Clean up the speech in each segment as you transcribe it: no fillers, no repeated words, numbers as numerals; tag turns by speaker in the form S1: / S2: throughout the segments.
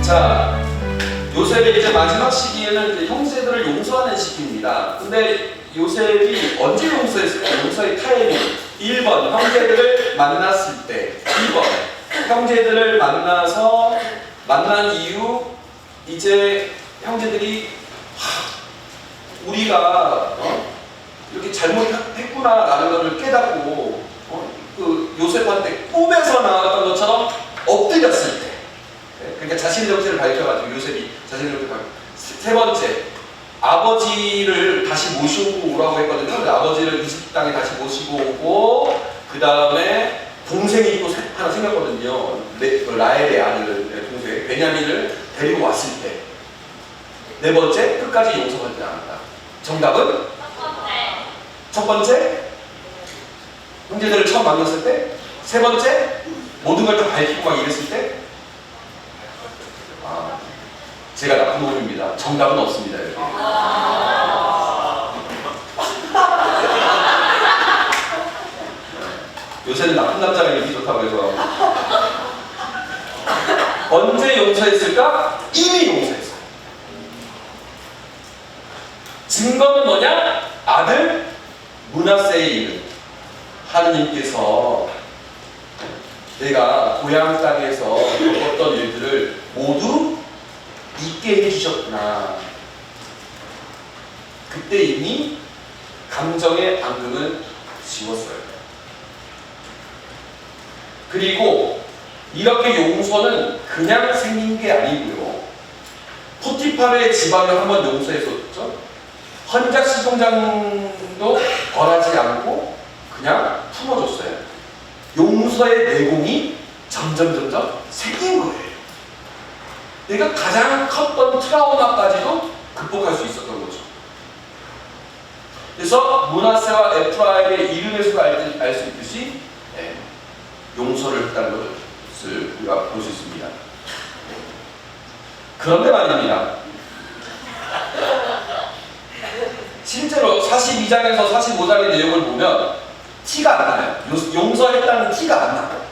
S1: 자, 요셉의 이제 마지막 시기에는 이제 형제들을 용서하는 시기입니다. 근데 요셉이 언제 용서했을까? 용서의 타이밍. 1번 형제들을 만났을 때. 2번 형제들을 만난 이후 이제 형제들이 우리가 이렇게 잘못했구나라는 것을 깨닫고 그 요셉한테 꿈에서 나왔던 것처럼 엎드렸을 때, 그러니까 자신의 정체를 밝혀가지고 요셉이 자신의 정체를 밝혀. 세 번째, 아버지를 다시 모시고 오라고 했거든요. 근데 아버지를 이집트 땅에 다시 모시고 오고, 그 다음에 동생이 또 하나 생겼거든요. 라헬의 아들, 동생 베냐민을 데리고 왔을 때. 네 번째, 끝까지 용서하지 않았다. 정답은? 첫 번째, 형제들을 처음 만났을 때. 세 번째, 모든 걸 다 밝히고 막 이랬을 때. 제가 나쁜 놈입니다. 정답은 없습니다. 여기. 요새는 나쁜 남자가 인기 좋다고 해서. 언제 용서했을까? 이미 용서했어요. 증거는 뭐냐? 아들 므낫세의 이름. 하느님께서 내가 고향 땅에서 겪었던 일들을 모두 잊게 해주셨구나. 그때 이미 감정의 앙금을 지웠어요. 그리고 이렇게 용서는 그냥 생긴 게 아니고요. 포티파르의 집안을 한번 용서했었죠. 헌작시종장도 벌하지 않고 그냥 품어줬어요. 용서의 내공이 점점 생긴 거예요. 내가 가장 컸던 트라우마까지도 극복할 수 있었던 거죠. 그래서 므낫세와 에프라임의 이름에서 알 수 있듯이 용서를 했다는 것을 우리가 볼 수 있습니다. 그런데 말입니다. 실제로 42장에서 45장의 내용을 보면 티가 안 나요. 용서했다는 티가 안 나요.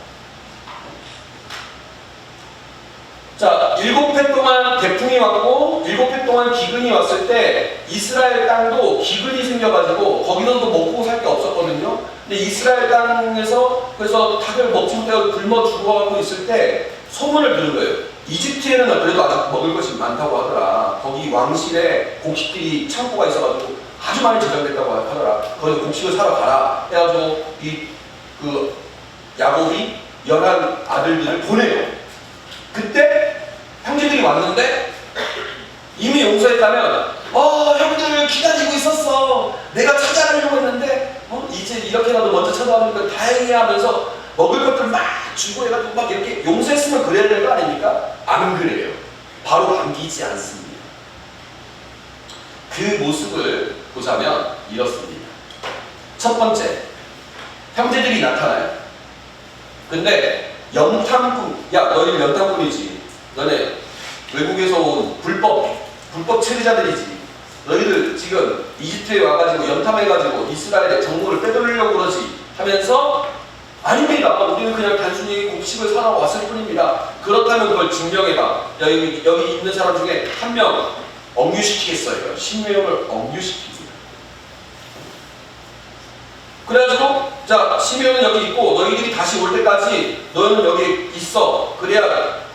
S1: 자, 7해 동안 태풍이 왔고 7해 동안 기근이 왔을 때 이스라엘 땅도 기근이 생겨가지고 거기서도 먹고 살 게 없었거든요. 근데 이스라엘 땅에서 그래서 다들 먹지 못하고 굶어 죽어가고 있을 때 소문을 들은 거예요. 이집트에는 그래도 아직 먹을 것이 많다고 하더라. 거기 왕실에 곡식들이 창고가 있어가지고 아주 많이 저장됐다고 하더라. 거기서 곡식을 사러 가라 해가지고 그 야곱이 11 아들들을 보내요. 그때 형제들이 왔는데 이미 용서했다면 형들 기다리고 있었어. 내가 찾아가려고 했는데 이제 이렇게라도 먼저 찾아왔으니까 다행이야 하면서 먹을 것들 막 주고 해가지고 막 이렇게 용서했으면 그래야 될 거 아닙니까? 안 그래요. 바로 반기지 않습니다. 그 모습을 보자면 이렇습니다. 첫 번째, 형제들이 나타나요. 근데 연탄꾼, 야 너희는 연탄꾼이지. 너네 외국에서 온 불법 체류자들이지. 너희들 지금 이집트에 와가지고 연탐해가지고 이스라엘의 정보를 빼돌리려고 그러지 하면서 아닙니다. 우리는 그냥 단순히 곡식을 사러 왔을 뿐입니다. 그렇다면 그걸 증명해봐. 여기 있는 사람 중에 한 명 억류시키겠어요. 10명을 억류시킵니다. 그래가지고 자, 시meon은 여기 있고 너희들이 다시 올 때까지 너희는 여기 있어. 그래야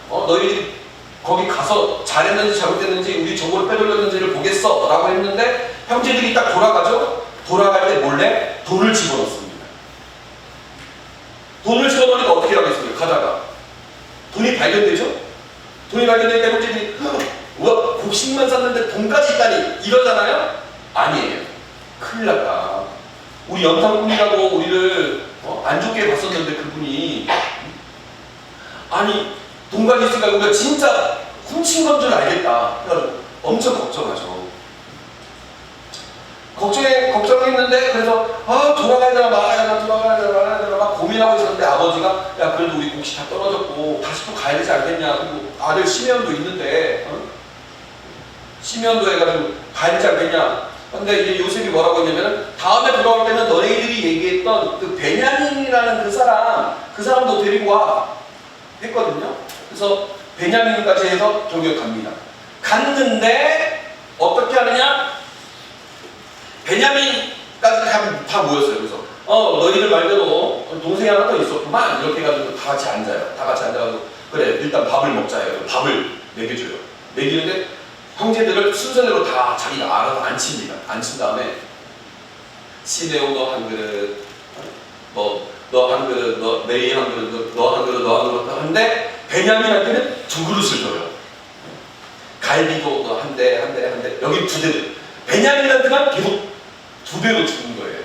S1: 너희들이 거기 가서 잘했는지 잘못했는지 우리 정보를 빼돌렸는지를 보겠어 라고 했는데 형제들이 딱 돌아가죠. 돌아갈 때 몰래 돈을 집어넣습니다. 돈을 집어넣으니까 어떻게 하겠습니까? 가다가 돈이 발견되죠. 돈이 발견되니까 형제들이 우와 곡식만 샀는데 돈까지 있다니 이러잖아요. 아니에요. 큰일 났다. 우리 연탄꾼이라고 우리를 안 좋게 봤었는데 그분이 아니 돈까지 있으니까 우리가 진짜 훔친 건 줄 알겠다. 그러니까 엄청 걱정하죠. 걱정했는데 그래서 돌아가야 되나 말아야 되나 막 고민하고 있었는데 아버지가 야 그래도 우리 곡식 다 떨어졌고 다시 또 가야 되지 않겠냐. 그리고 아들 시메온도 있는데 시메온도 해가지고 가야 되지 않겠냐. 근데 이제 요셉이 뭐라고 했냐면 다음에 돌아올 때는 너희들이 얘기했던 그 베냐민이라는 그 사람도 데리고 와 했거든요. 그래서 베냐민까지 해서 돌격합니다. 갔는데 어떻게 하느냐? 베냐민까지 다 모였어요. 그래서 너희들 말대로 동생이 하나 더 있었구만 이렇게 해가지고 다 같이 앉아요. 다 같이 앉아가지고 그래 일단 밥을 먹자 해요. 밥을 먹여줘요. 먹이는데 형제들을 순서대로 다 자기가 알아서 앉힙니다. 앉힌 다음에 시내오 너 한 그릇, 너 한 그릇, 메이 한 그릇, 너 한 그릇, 너 한 그릇 하는데 베냐민한테는 두 그릇을 줘요. 갈비도 너 한 대, 한 대, 한 대. 여기 두 대. 베냐민한테만 계속 두 대로 주는 거예요.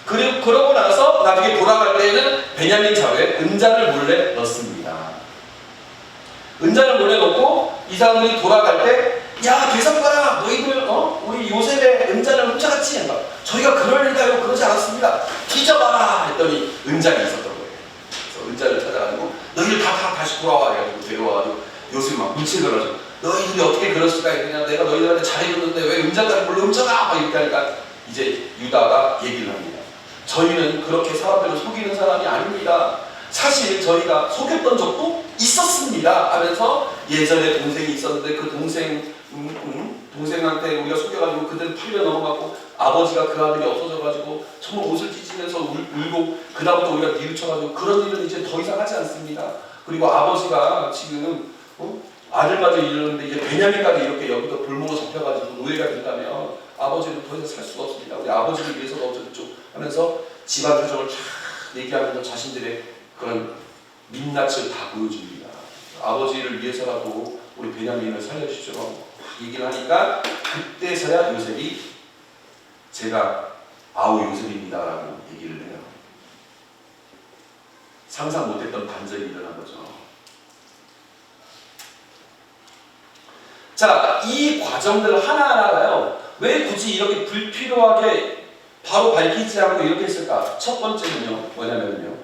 S1: 그러고 나서 나중에 돌아갈 때에는 베냐민 자루에 은자를 몰래 넣습니다. 은자를 몰래 넣고 이 사람들이 돌아갈 때 야 계산 봐라 너희들 우리 요셉의 은자를 훔쳐갔지? 저희가 그럴 리가요 그러지 않았습니다. 뒤져봐라 했더니 은자가 있었던 거예요. 그래서 은자를 찾아가지고 너희들 다 다시 돌아와 해가지고 데려와가지고 요셉이 막 문책을 하죠. 너희들이 어떻게 그럴 수가 있느냐 내가 너희들한테 잘해줬는데 왜 은자를 몰래 훔쳐가? 막 이렇게 하니까 이제 유다가 얘기를 합니다. 저희는 그렇게 사람들을 속이는 사람이 아닙니다. 사실 저희가 속였던 적도 있었습니다 하면서 예전에 동생이 있었는데 그 동생한테 우리가 속여가지고 그들 팔려 넘어갔고 아버지가 그 아들이 없어져가지고 정말 옷을 찢으면서 울고 그다음부터 우리가 뉘우쳐가지고 그런 일은 이제 더 이상 하지 않습니다. 그리고 아버지가 지금 아들까지 이르는데 이제 베냐민까지 이렇게 여기도 볼모로 잡혀가지고 노예가 된다면 아버지는 더 이상 살 수가 없습니다. 우리 아버지를 위해서도 어쩌고 하면서 집안 사정을 쫙 얘기하면서 자신들의 그런 민낯을 다 보여줍니다. 아버지를 위해서라도 우리 베냐민을 살려주십시오. 얘기를 하니까 그때서야 요셉이 제가 아우 요셉입니다라고 얘기를 해요. 상상 못했던 반전이 일어난 거죠. 자, 이 과정들 하나하나가요. 왜 굳이 이렇게 불필요하게 바로 밝히지 않고 이렇게 했을까? 첫 번째는요. 뭐냐면요.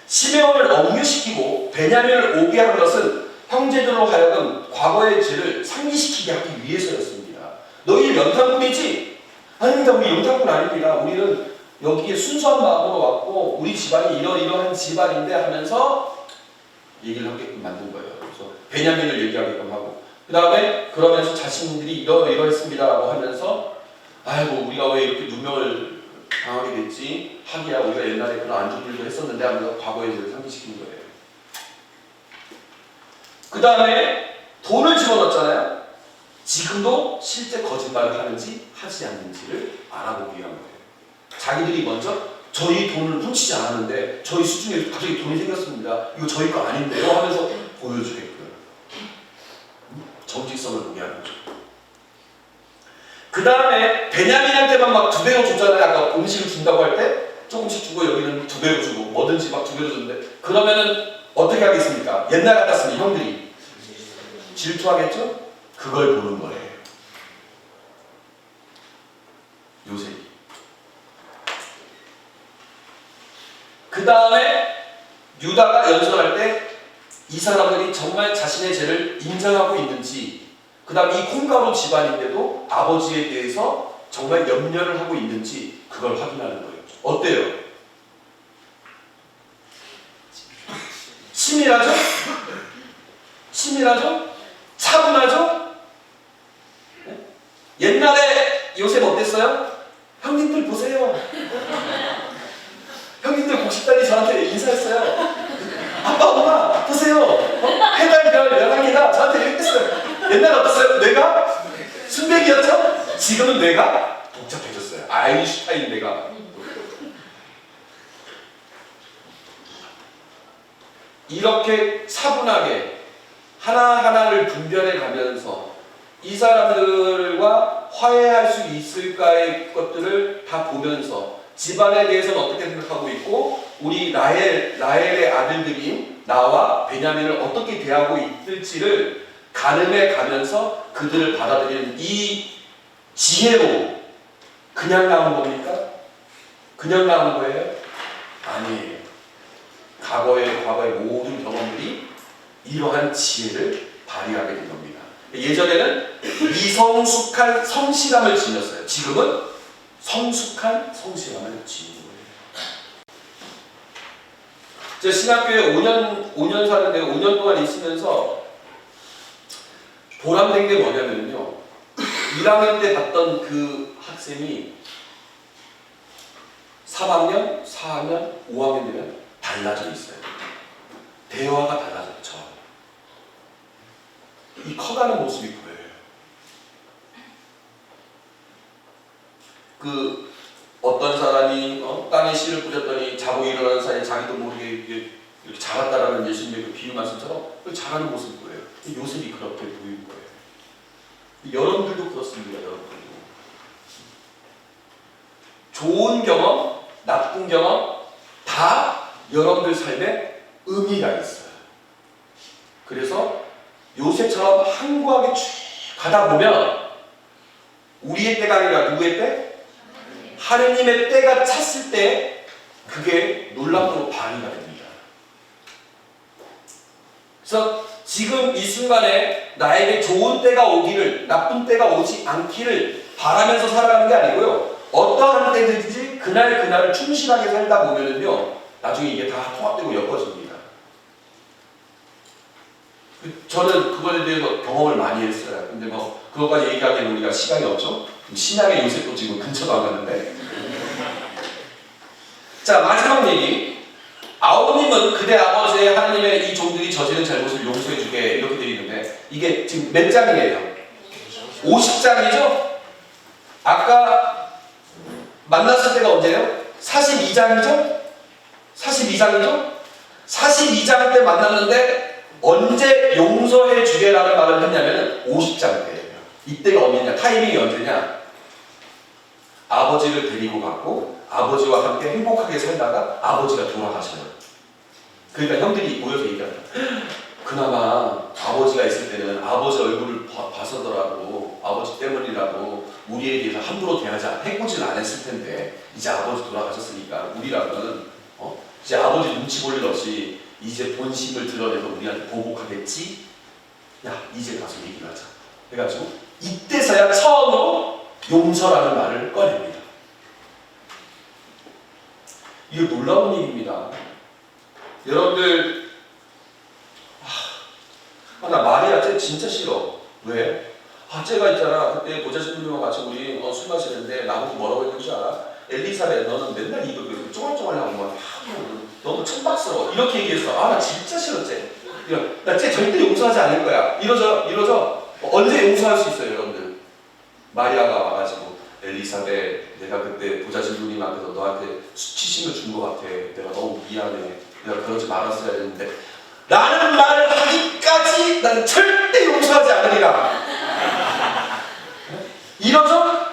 S1: 시메온을 억류시키고 베냐민을 오게 한 것은 형제들로 하여금 과거의 죄를 상기시키게 하기 위해서였습니다. 너희 연탄군이지? 아닙니다. 우리 연탄군 아닙니다. 우리는 여기에 순수한 마음으로 왔고 우리 집안이 이러이러한 집안인데 하면서 얘기를 하게끔 만든 거예요. 그래서 베냐민을 얘기하게끔 하고 그 다음에 그러면서 자신들이 이러이러했습니다라고 하면서 아이고 우리가 왜 이렇게 누명을 당하게 됐지? 하기야 우리가 옛날에 그런 안 좋은 일도 했었는데 하면서 과거의 죄를 상기시키는 거예요. 그 다음에 돈을 집어넣었잖아요. 지금도 실제 거짓말을 하는지 하지 않는지를 알아보기 위한 거예요. 자기들이 먼저 저희 돈을 훔치지 않았는데 저희 수중에 갑자기 돈이 생겼습니다. 이거 저희 거 아닌데요? 하면서 보여주게끔 정직성을 보게 하는 거죠. 그 다음에 베냐민한테만 막 두 배로 줬잖아요. 아까 음식을 준다고 할 때 조금씩 주고 여기는 두 배로 주고 뭐든지 막 두 배로 줬는데 그러면은 어떻게 하겠습니까? 옛날 같았으면 형들이 질투하겠죠? 그걸 보는 거예요. 요셉이. 그 다음에 유다가 연설할 때 이 사람들이 정말 자신의 죄를 인정하고 있는지 그 다음 이 콩가루 집안인데도 아버지에 대해서 정말 염려를 하고 있는지 그걸 확인하는 거예요. 어때요? 치밀하죠? 치밀하죠? 차분하죠? 네? 옛날에 요셉 어땠어요? 형님들 보세요. 형님들 곡식단이 저한테 인사했어요. 아빠 엄마 보세요. 해달별 연합니다. 저한테 이랬어요. 옛날에 어땠어요? 뇌가 순백이었죠? 지금은 뇌가 복잡해졌어요. 아인슈타인 뇌가. 이렇게 차분하게 하나하나를 분별해 가면서 이 사람들과 화해할 수 있을까의 것들을 다 보면서 집안에 대해서는 어떻게 생각하고 있고 우리 라헬의 아들들인 나와 베냐민을 어떻게 대하고 있을지를 가늠해 가면서 그들을 받아들이는 이 지혜로 그냥 나온 겁니까? 그냥 나온 거예요? 아니에요. 과거의 모든 경험들이 이러한 지혜를 발휘하게 된 겁니다. 예전에는 미성숙한 성실함을 지녔어요. 지금은 성숙한 성실함을 지닌 거예요. 제 신학교에 5년 사는데 5년 동안 있으면서 보람된 게 뭐냐면요. 1학년 때 봤던 그 학생이 3학년, 4학년, 5학년 되면 달라져 있어요. 대화가 달라졌죠. 이 커가는 모습이 보여요. 그 어떤 사람이 땅에 씨를 뿌렸더니 자고 일어나는 사이에 자기도 모르게 이렇게 자랐다라는 예수님의 그 비유 말씀처럼 자라는 모습이 보여요. 요셉이 그렇게 보이는 거예요. 여러분들도 그렇습니다. 여러분들도 좋은 경험, 나쁜 경험 다 여러분들 삶에 의미가 있어요. 그래서 요셉처럼 한구하게 쭉 가다 보면 우리의 때가 아니라 누구의 때? 하느님의 때가 찼을 때 그게 놀랍도록 발휘가 됩니다. 그래서 지금 이 순간에 나에게 좋은 때가 오기를, 나쁜 때가 오지 않기를 바라면서 살아가는 게 아니고요. 어떠한 때든지 그날을 충실하게 살다 보면은요, 나중에 이게 다 통합되고 엮어집니다. 저는 그거에 대해서 경험을 많이 했어요. 근데 뭐 그것까지 얘기하기에는 우리가 시간이 없죠. 신약의 요셉도 지금 근처도 안 갔는데. 자, 마지막 얘기. 아우님은 그대 아버지의 하나님의 이 종들이 저지른 잘못을 용서해주게 이렇게 되어 있는데 이게 지금 몇 장이에요? 50장이죠? 아까 만났을 때가 언제예요? 42장이죠? 42장이죠? 42장 때 만났는데 언제 용서해 주게라는 말을 했냐면 50장 때예요. 이때가 언제냐? 타이밍이 언제냐? 아버지를 데리고 갔고 아버지와 함께 행복하게 살다가 아버지가 돌아가셔요. 그러니까 형들이 모여서 얘기합니다. 그나마 아버지가 있을 때는 아버지 얼굴을 봐서더라도 아버지 때문이라도 우리에 대해서 함부로 대하지 해코지를 안 했을 텐데 이제 아버지 돌아가셨으니까 우리라면 이제 아버지 눈치 볼 일 없이 이제 본심을 드러내서 우리한테 보복하겠지? 야, 이제 가서 얘기를 하자. 해가지고 이때서야 처음으로 용서라는 말을 꺼냅니다. 이게 놀라운 일입니다. 여러분들, 나 마리아 쟤 진짜 싫어. 왜? 쟤가 있잖아. 그때 보좌진들과 같이 우리 술 마시는데 나보고 뭐라고 했는지 알아? 엘리사벳, 너는 맨날 이거 쪼글쪼글하고 막 너무 천박스러워. 이렇게 얘기했어. 나 진짜 싫어, 쟤. 나 쟤 절대 용서하지 않을 거야. 이러죠. 언제 용서할 수 있어요, 여러분들? 마리아가 와가지고 엘리사벳, 내가 그때 보좌진님 앞에서 너한테 수치심을 준 것 같아. 내가 너무 미안해. 내가 그러지 말았어야 했는데 라는 말을 하기까지 나는 절대 용서하지 않으리라. 이러죠?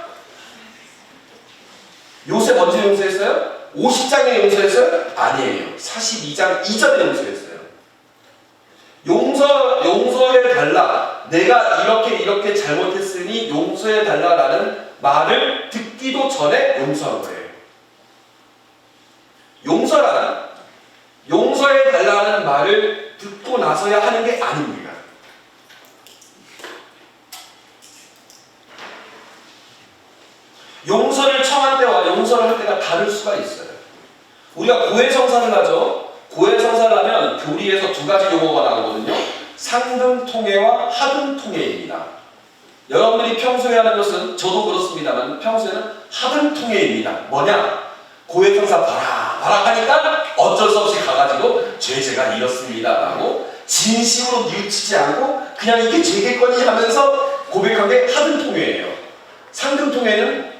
S1: 요셉 언제 용서했어요? 50장에 용서했어요? 아니에요. 42장 이전에 용서했어요. 용서해달라. 내가 이렇게 잘못했으니 용서해달라라는 말을 듣기도 전에 용서한 거예요. 용서해달라는 말을 듣고 나서야 하는 게 아닙니다. 용서를 청할 때와 용서를 할 때가 다를 수가 있어요. 우리가 고해성사를 하죠. 고해성사를 하면 교리에서 두 가지 용어가 나오거든요. 상등통해와 하등통해입니다. 여러분들이 평소에 하는 것은 저도 그렇습니다만 평소에는 하등통해입니다. 뭐냐? 고해성사 봐라 하니까 어쩔 수 없이 가가지고 제가 이렇습니다 라고 진심으로 뉘우치지 않고 그냥 이게 죄겠거니 하면서 고백한 게 하등통해예요. 상등통해는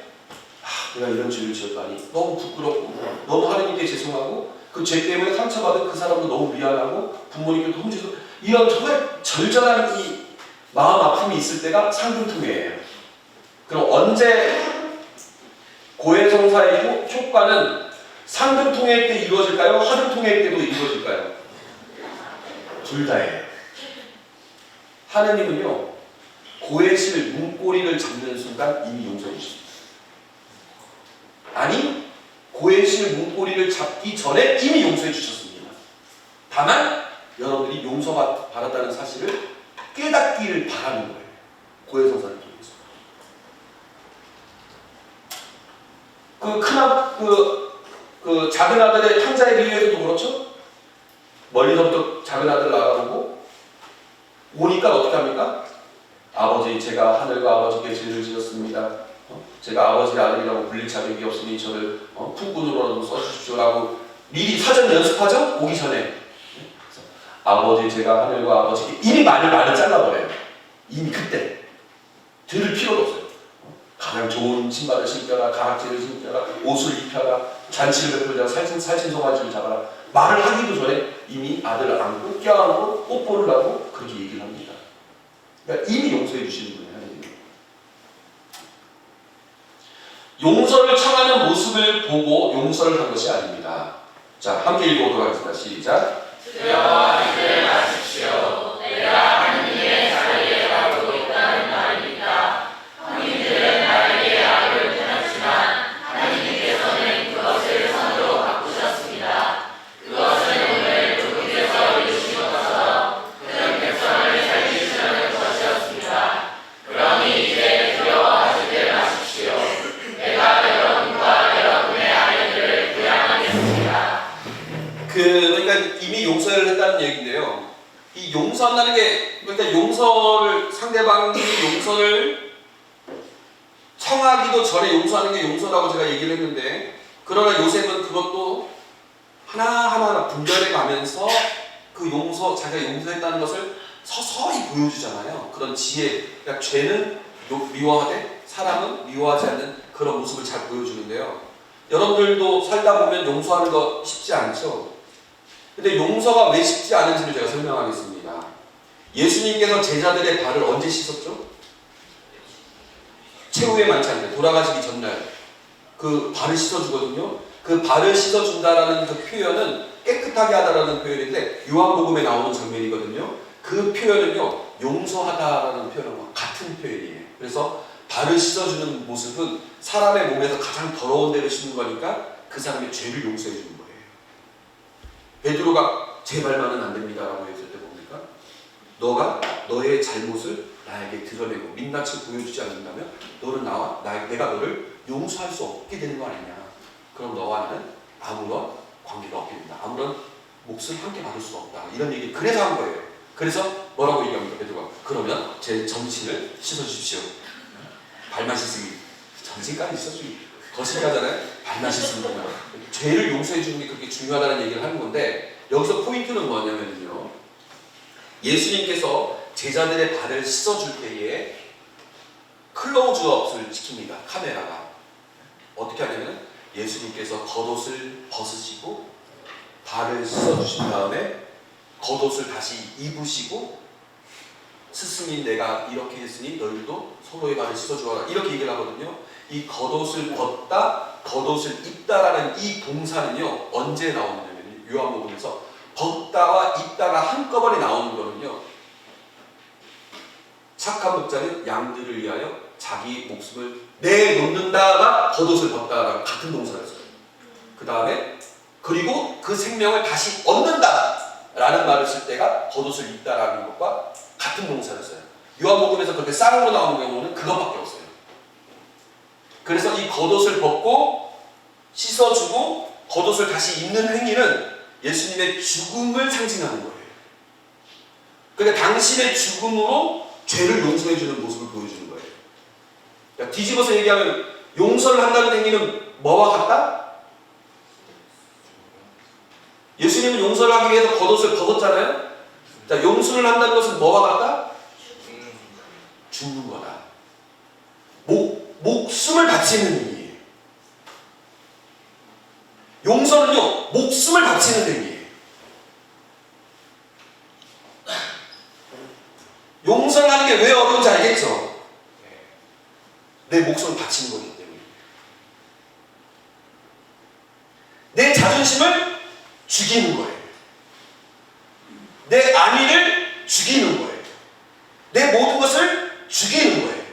S1: 내가 이런 죄를 지었다니 너무 부끄럽고 너무 하나님께 죄송하고 그 죄 때문에 상처받은 그 사람도 너무 미안하고 부모님께도 너무 죄송 이런 정말 절절한 이 마음 아픔이 있을 때가 상등통해예요. 그럼 언제 고해성사의 효과는 상등통해 때 이루어질까요? 하등통해 때도 이루어질까요? 둘 다예요. 하느님은요 고해실 문고리를 잡는 순간 이미 용서해 주십니다. 아니 고해실 문고리를 잡기 전에 이미 용서해 주셨습니다. 다만 여러분들이 용서받았다는 사실을 깨닫기를 바라는 거예요. 고해성사를 통해서. 그 작은 아들의 탕자의 비유에서도 그렇죠? 멀리서부터 작은 아들 나가보고 오니까 어떻게 합니까? 아버지, 제가 하늘과 아버지께 죄를 지었습니다. 제가 아버지의 아들이라고 불릴 자격이 없으니 저를 풍군으로라도 써주십시오라고 미리 사전 연습하죠? 오기 전에. 아버지, 제가 하늘과 아버지께 이미 말을 잘라버려요. 이미 그때 들을 필요도 없어요. 가장 좋은 신발을 신겨라, 가락지를 신겨라, 옷을 입혀라, 잔치를 베풀자, 살찐송아지를 잡아라. 말을 하기도 전에 이미 아들을 안고 껴안고 뽀뽀를 하고 그렇게 얘기를 합니다. 그러니까 이미 용서해 주시는 분이에요. 용서를 청하는 모습을 보고 용서를 한 것이 아닙니다. 자, 함께 읽어보도록 하겠습니다. 시작.
S2: 주여 이를 마십시오. 내가 하느님의 자리에 가고 있다는 말입니다. 형님들은 나에게 악을 행했지만 하느님께서는 그것을 선으로 바꾸셨습니다. 그것은 오늘 누구께서 이루신 것처럼 큰 백성을 살리시려는 것이었습니다. 그러니 이제 두려워하지 마십시오. 내가 여러분과 여러분의 아이들을 부양하겠습니다.
S1: 그러니까 이미 용서를 했다는 얘기인데요. 이 용서한다는 게 그러니까 용서를 상대방이 용서를 청하기도 전에 용서하는 게 용서라고 제가 얘기를 했는데 그러나 요셉은 그것도 하나하나 분별해 가면서 그 용서 자기가 용서했다는 것을 서서히 보여주잖아요. 그런 지혜. 그러니까 죄는 미워하되 사람은 미워하지 않는 그런 모습을 잘 보여주는데요. 여러분들도 살다 보면 용서하는 거 쉽지 않죠. 근데 용서가 왜 쉽지 않은지를 제가 설명하겠습니다. 예수님께서 제자들의 발을 언제 씻었죠? 최후의 만찬 때 돌아가시기 전날 그 발을 씻어주거든요. 그 발을 씻어준다라는 그 표현은 깨끗하게 하다라는 표현인데 요한복음에 나오는 장면이거든요. 그 표현은요 용서하다라는 표현과 같은 표현이에요. 그래서 발을 씻어주는 모습은 사람의 몸에서 가장 더러운 데를 씻는 거니까 그 사람의 죄를 용서해 주는 거예요. 베드로가 제 발만은 안 됩니다라고 했을 때 뭡니까? 너가 너의 잘못을 나에게 드러내고 민낯을 보여주지 않는다면 너는 내가 너를 용서할 수 없게 되는 거 아니냐. 그럼 너와 나는 아무런 관계가 없게 된다. 아무런 몫을 함께 받을 수가 없다. 이런 얘기 그래서 한 거예요. 그래서 뭐라고 얘기합니까? 베드로가 그러면 제 정신을 씻어주십시오. 발만 씻으기 정신까지 씻어주기 거시기 하잖아요. 발만 씻는 거예요. 죄를 용서해 주는 게 그렇게 중요하다는 얘기를 하는 건데 여기서 포인트는 뭐냐면요. 예수님께서 제자들의 발을 씻어줄 때에 클로즈업을 시킵니다. 카메라가. 어떻게 하냐면 예수님께서 겉옷을 벗으시고 발을 씻어주신 다음에 겉옷을 다시 입으시고 스승인 내가 이렇게 했으니 너희들도 서로의 발을 씻어주어라 이렇게 얘기를 하거든요. 이 겉옷을 벗다, 겉옷을 입다라는 이 동사는요 언제 나오느냐면 요한복음에서 벗다와 입다가 한꺼번에 나오는 거는요 착한 목자는 양들을 위하여 자기 목숨을 내놓는다가 겉옷을 벗다라는 같은 동사를 써요. 그 다음에 그리고 그 생명을 다시 얻는다라는 말을 쓸 때가 겉옷을 입다라는 것과 같은 동사를 써요. 요한복음에서 그렇게 쌍으로 나오는 경우는 그것밖에 없어요. 그래서 이 겉옷을 벗고 씻어주고 겉옷을 다시 입는 행위는 예수님의 죽음을 상징하는 거예요. 그러니까 당신의 죽음으로 죄를 용서해주는 모습을 보여주는 거예요. 그러니까 뒤집어서 얘기하면 용서를 한다는 행위는 뭐와 같다? 예수님은 용서를 하기 위해서 겉옷을 벗었잖아요. 자, 용서를 한다는 것은 뭐와 같다? 죽는 거다. 목숨을 바치는 행위예요. 용서는요, 목숨을 바치는 행위예요. 용서를 하는 게 왜 어려운지 알겠죠? 내 목숨을 바치는 거기 때문에. 내 자존심을 죽이는 거예요. 내 안위를 죽이는 거예요. 내 모든 것을 죽이는 거예요.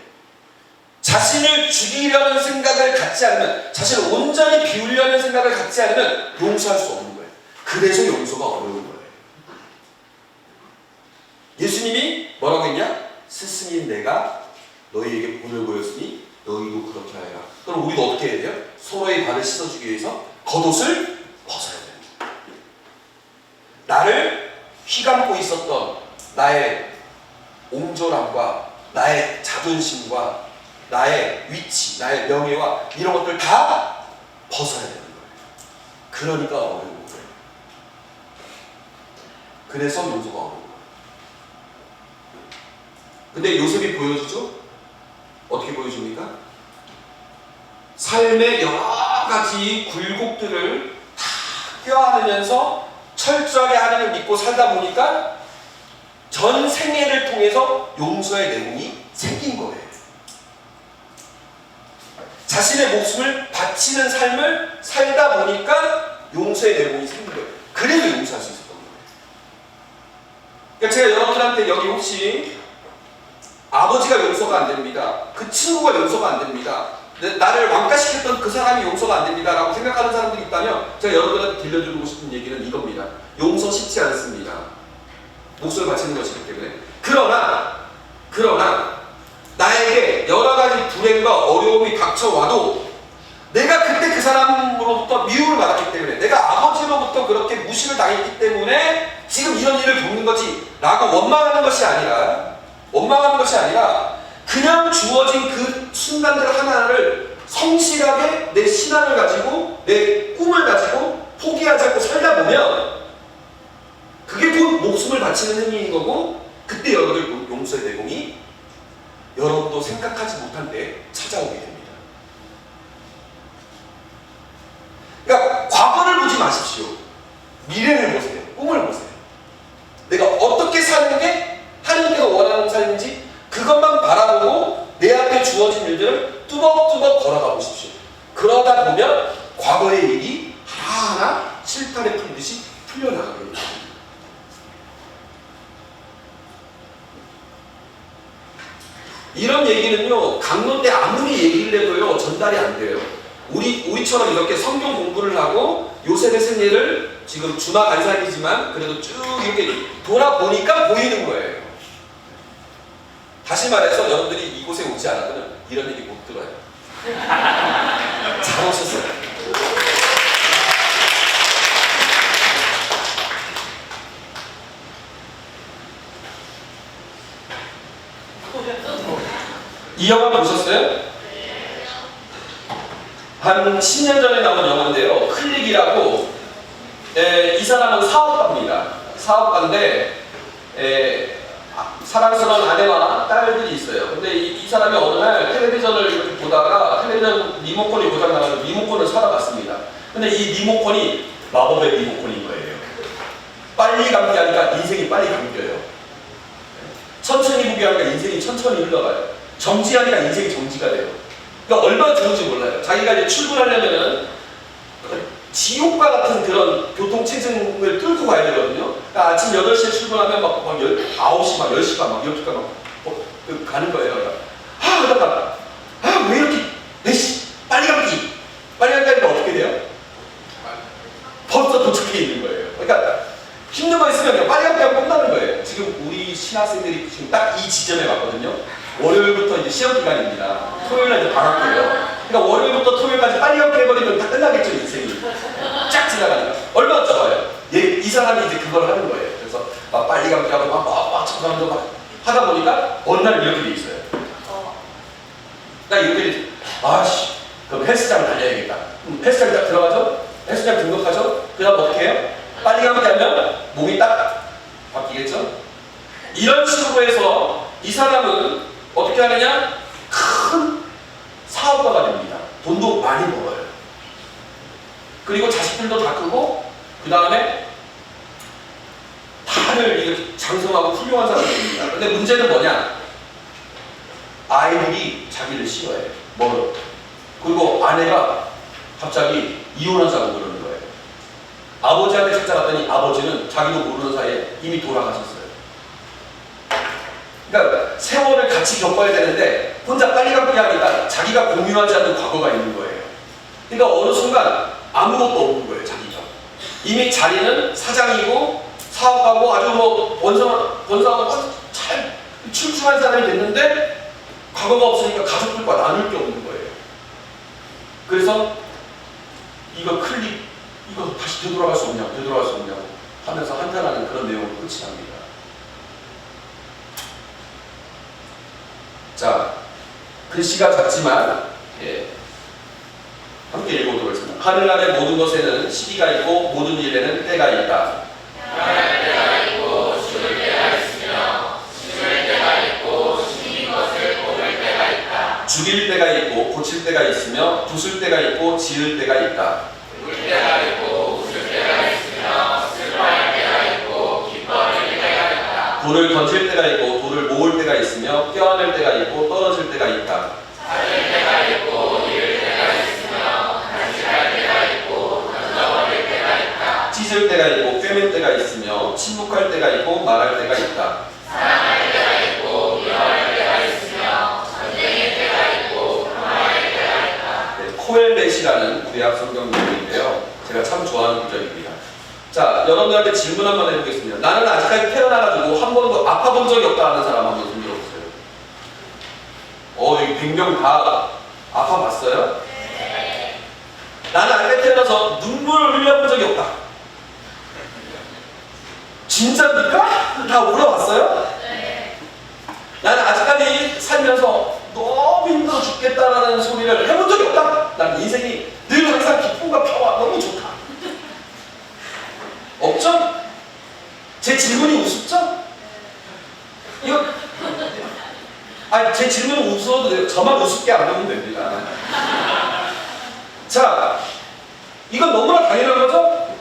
S1: 자신을 죽이려는 생각을 갖지 않으면, 자신을 온전히 비우려는 생각을 갖지 않으면 용서할 수 없는 거예요. 그래서 용서가 어려운 거예요. 예수님이 뭐라고 했냐? 스승인 내가 너희에게 본을 보였으니 너희도 그렇게 하여라. 그럼 우리도 어떻게 해야 돼요? 서로의 발을 씻어주기 위해서 겉옷을 벗어야 됩니다. 나를 나의 옹졸함과 나의 자존심과 나의 위치, 나의 명예와 이런 것들 다 벗어야 되는 거예요. 그러니까 어려운 거예요. 그래서 용서가 어려운 거예요. 근데 요셉이 보여주죠? 어떻게 보여줍니까? 삶의 여러 가지 굴곡들을 다 껴안으면서 철저하게 하나님을 믿고 살다 보니까 전 생애를 통해서 용서의 내용이 생긴 거예요. 자신의 목숨을 바치는 삶을 살다 보니까 용서의 내용이 생긴 거예요. 그래서 용서할 수 있었던 거예요. 그러니까 제가 여러분들한테 여기 혹시 아버지가 용서가 안 됩니다. 그 친구가 용서가 안 됩니다. 나를 왕따시켰던 그 사람이 용서가 안 됩니다. 라고 생각하는 사람들이 있다면 제가 여러분들한테 들려주고 싶은 얘기는 이겁니다. 용서 쉽지 않습니다. 목숨을 바치는 것이기 때문에. 그러나 나에게 여러 가지 불행과 어려움이 닥쳐와도 내가 그때 그 사람으로부터 미움을 받았기 때문에 내가 아버지로부터 그렇게 무시를 당했기 때문에 지금 이런 일을 겪는 거지 라고 원망하는 것이 아니라 그냥 주어진 그 순간들 하나하나를 성실하게 내 신앙을 가지고 내 꿈을 가지고 포기하지 않고 살다 보면 그게 곧 목숨을 바치는 행위인 거고 그때 여러분들 용서의 내공이 여러분도 생각하지 못한 때 찾아오게 됩니다. 그러니까 과거를 보지 마십시오. 미래를 보세요. 꿈을 보세요. 내가 어떻게 사는 게 하나님께서 원하는 삶인지 그것만 바라보고 내 앞에 주어진 일들을 뚜벅뚜벅 걸어가 보십시오. 그러다 보면 과거의 일이 하나하나 실타래 풀듯이 풀려나가게 됩니다. 이런 얘기는요, 강론때 아무리 얘기를 해도요, 전달이 안 돼요. 우리처럼 이렇게 성경 공부를 하고 요셉의 생애를 지금 주마 간사이지만 그래도 쭉 이렇게 돌아보니까 보이는 거예요. 다시 말해서 여러분들이 이곳에 오지 않아도는 이런 얘기 못 들어요. 잘 오셨어요. 이 영화 보셨어요? 한 10년 전에 나온 영화인데요. 클릭이라고. 이 사람은 사업가입니다. 사업가인데 사랑스러운 아내와 딸들이 있어요. 근데 이 사람이 어느 날 텔레비전을 이렇게 보다가 텔레비전 리모컨이 고장나서 리모컨을 사러 갔습니다. 근데 이 리모컨이 마법의 리모컨인 거예요. 빨리 감기 하니까 인생이 빨리 감겨요. 천천히 보게 하니까 인생이 천천히 흘러가요. 정지하니까 인생이 정지가 돼요. 그러니까 얼마나 좋은지 몰라요. 자기가 이제 출근하려면은 지옥과 같은 그런 교통체증을 뚫고 가야 되거든요. 그러니까 아침 8시에 출근하면 막 9시, 막 10시가 막 이렇게가 막 가는 거예요. 그러니까 왜 이렇게 4시 빨리 감기 하니까 어떻게 돼요? 벌써 도착해 있는 거예요. 그러니까 힘든 거 있으면 그냥 빨리 감기 하고 끝나는 거예요. 지금 우리 신학생들이 지금 딱 이 지점에 왔거든요. 월요일부터 이제 시험 기간입니다. 토요일날 이제 방학이에요. 그러니까 월요일부터 토요일까지 빨리 감기 해버리면 다 끝나겠죠, 인생이. 쫙 지나가니까. 얼마나 좋아요. 이 사람이 이제 그걸 하는 거예요. 그래서 막 빨리 감기 하고 막 저사람도 막 하다 보니까 어느 날 이렇게 돼 있어요. 나 이렇게 돼. 아씨, 그럼 헬스장 달려야겠다. 헬스장 딱 들어가죠? 헬스장 등록하죠? 그 다음 어떻게 해요? 빨리 감기 하면 몸이 딱 바뀌겠죠? 이런 식으로 해서 이 사람은 어떻게 하느냐? 큰 사업가가 됩니다. 돈도 많이 벌어요. 그리고 자식들도 다 크고 그 다음에 다들 이렇게 장성하고 훌륭한 사람이 됩니다. 근데 문제는 뭐냐? 아이들이 자기를 싫어해요. 멀어요. 그리고 아내가 갑자기 이혼하자고 그러는 거예요. 아버지한테 찾아갔더니 아버지는 자기도 모르는 사이에 이미 돌아가셨어요. 그러니까 세월을 같이 겪어야 되는데 혼자 빨리 감기 하니까 자기가 공유하지 않는 과거가 있는 거예요. 그러니까 어느 순간 아무것도 없는 거예요, 자기가. 이미 자리는 사장이고 사업가고 아주 뭐 번성하고 잘 출중한 사람이 됐는데 과거가 없으니까 가족들과 나눌 게 없는 거예요. 그래서 이거 이거 다시 되돌아갈 수 없냐고 하면서 한탄하는 그런 내용으로 끝이 납니다. 자, 글씨가 작지만 함께 읽어보도록 하겠습니다. 하늘나라의 모든 것에는 시기가 있고 모든 일에는 때가 있다.
S2: 떠날 때가 있고 죽을 때가 있으며 죽을 때가 있고 죽인 것을 뽑을 때가 있다.
S1: 죽일 때가 있고 고칠 때가 있으며 부술 때가 있고 지을 때가 있다.
S2: 울 때가 있고 웃을 때가 있으며 슬퍼할 때가 있고 기뻐할 때가 있다.
S1: 돌을 던질 때가 있고 돌을 모을 때가 있으며 껴안을 때가 있고 떨어질 때가 있다.
S2: 찾을 때가 있고 잃을 때가 있으며 간직할 때가 있고 던져버릴 때가 있다.
S1: 찢을 때가 있고 꿰맬 때가 있으며 침묵할 때가 있고 말할 때가 있다.
S2: 사랑할 때가 있고 미워할 때가 있으며 전쟁의 때가 있고 평화의 때가 있다.
S1: 코엘렛이라는 구약 성경 내용인데요. 제가 참 좋아하는 구절입니다. 자, 여러분들한테 질문 한번 해보겠습니다. 나는 아직까지 태어나가지고 한 번도 아파본 적이 없다 하는 사람 한번 손 들어보세요. 여기 100명 다 아파봤어요?
S2: 네.
S1: 나는 아직까지 태어나서 눈물을 흘려본 적이 없다. 진짜입니까? 다 울어봤어요?
S2: 네.
S1: 나는 아직까지 살면서 너무 힘들어 죽겠다라는 소리를 해본 적이 없다. 나는 인생이 늘 항상 기쁨과 평화 너무 좋다. 없죠? 제 질문이 우습죠? 이거 제 질문은 웃어도 돼요. 저만 우습게 안 보면 됩니다. 자, 이건 너무나 당연한 거죠?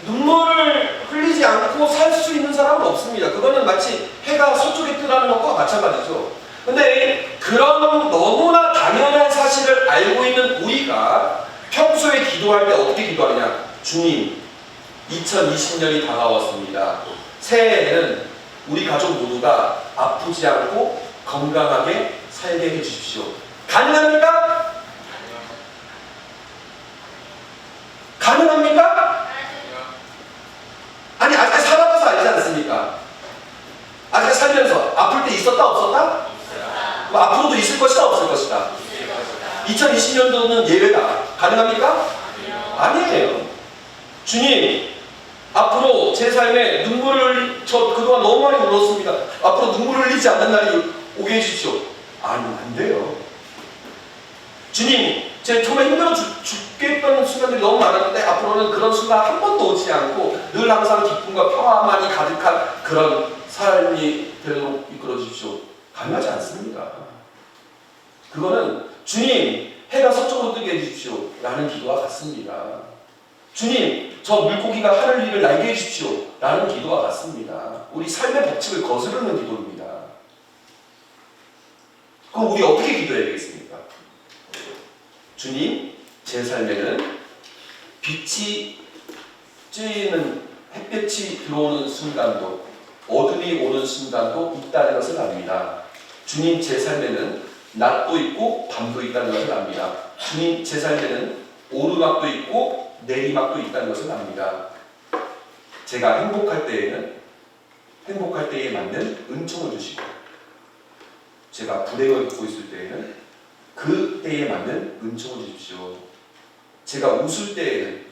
S1: 눈물을 흘리지 않고 살 수 있는 사람은 없습니다. 그거는 마치 해가 서쪽에 뜨라는 것과 마찬가지죠. 근데 그런 너무나 당연한 사실을 알고 있는 우리가 평소에 기도할 때 어떻게 기도하느냐? 주님, 2020년이 다가왔습니다. 새해에는 우리 가족 모두가 아프지 않고 건강하게 살게 해주십시오. 가능합니까? 가능합니까? 아니, 아직 살아봐서 알지 않습니까? 아직 살면서 아플 때 있었다 없었다? 그럼 앞으로도 있을 것이다 없을 것이다? 2020년도는 예외다. 가능합니까? 아니에요. 주님, 앞으로 제 삶에 저 그동안 너무 많이 울었습니다. 앞으로 눈물을 흘리지 않는 날이 오게 해주십시오. 아니, 안 돼요. 주님, 제가 정말 힘들어 죽겠다는 순간들이 너무 많았는데 앞으로는 그런 순간 한 번도 오지 않고 늘 항상 기쁨과 평화만이 가득한 그런 삶이 되도록 이끌어 주십시오. 가능하지 않습니다. 그거는 주님, 해가 서쪽으로 뜨게 해주십시오 라는 기도와 같습니다. 주님, 저 물고기가 하늘 위를 날게 해주십시오 라는 기도와 같습니다. 우리 삶의 법칙을 거스르는 기도입니다. 그럼 우리 어떻게 기도해야 되겠습니까? 주님, 제 삶에는 빛이 쬐이는 햇볕이 들어오는 순간도 어둠이 오는 순간도 있다는 것을 압니다. 주님, 제 삶에는 낮도 있고 밤도 있다는 것을 압니다. 주님, 제 삶에는 오르막도 있고 내리막도 있다는 것을 압니다. 제가 행복할 때에 맞는 은총을 주시고 제가 불행을 겪고 있을 때에는 그 때에 맞는 은총을 주십시오. 제가 웃을 때에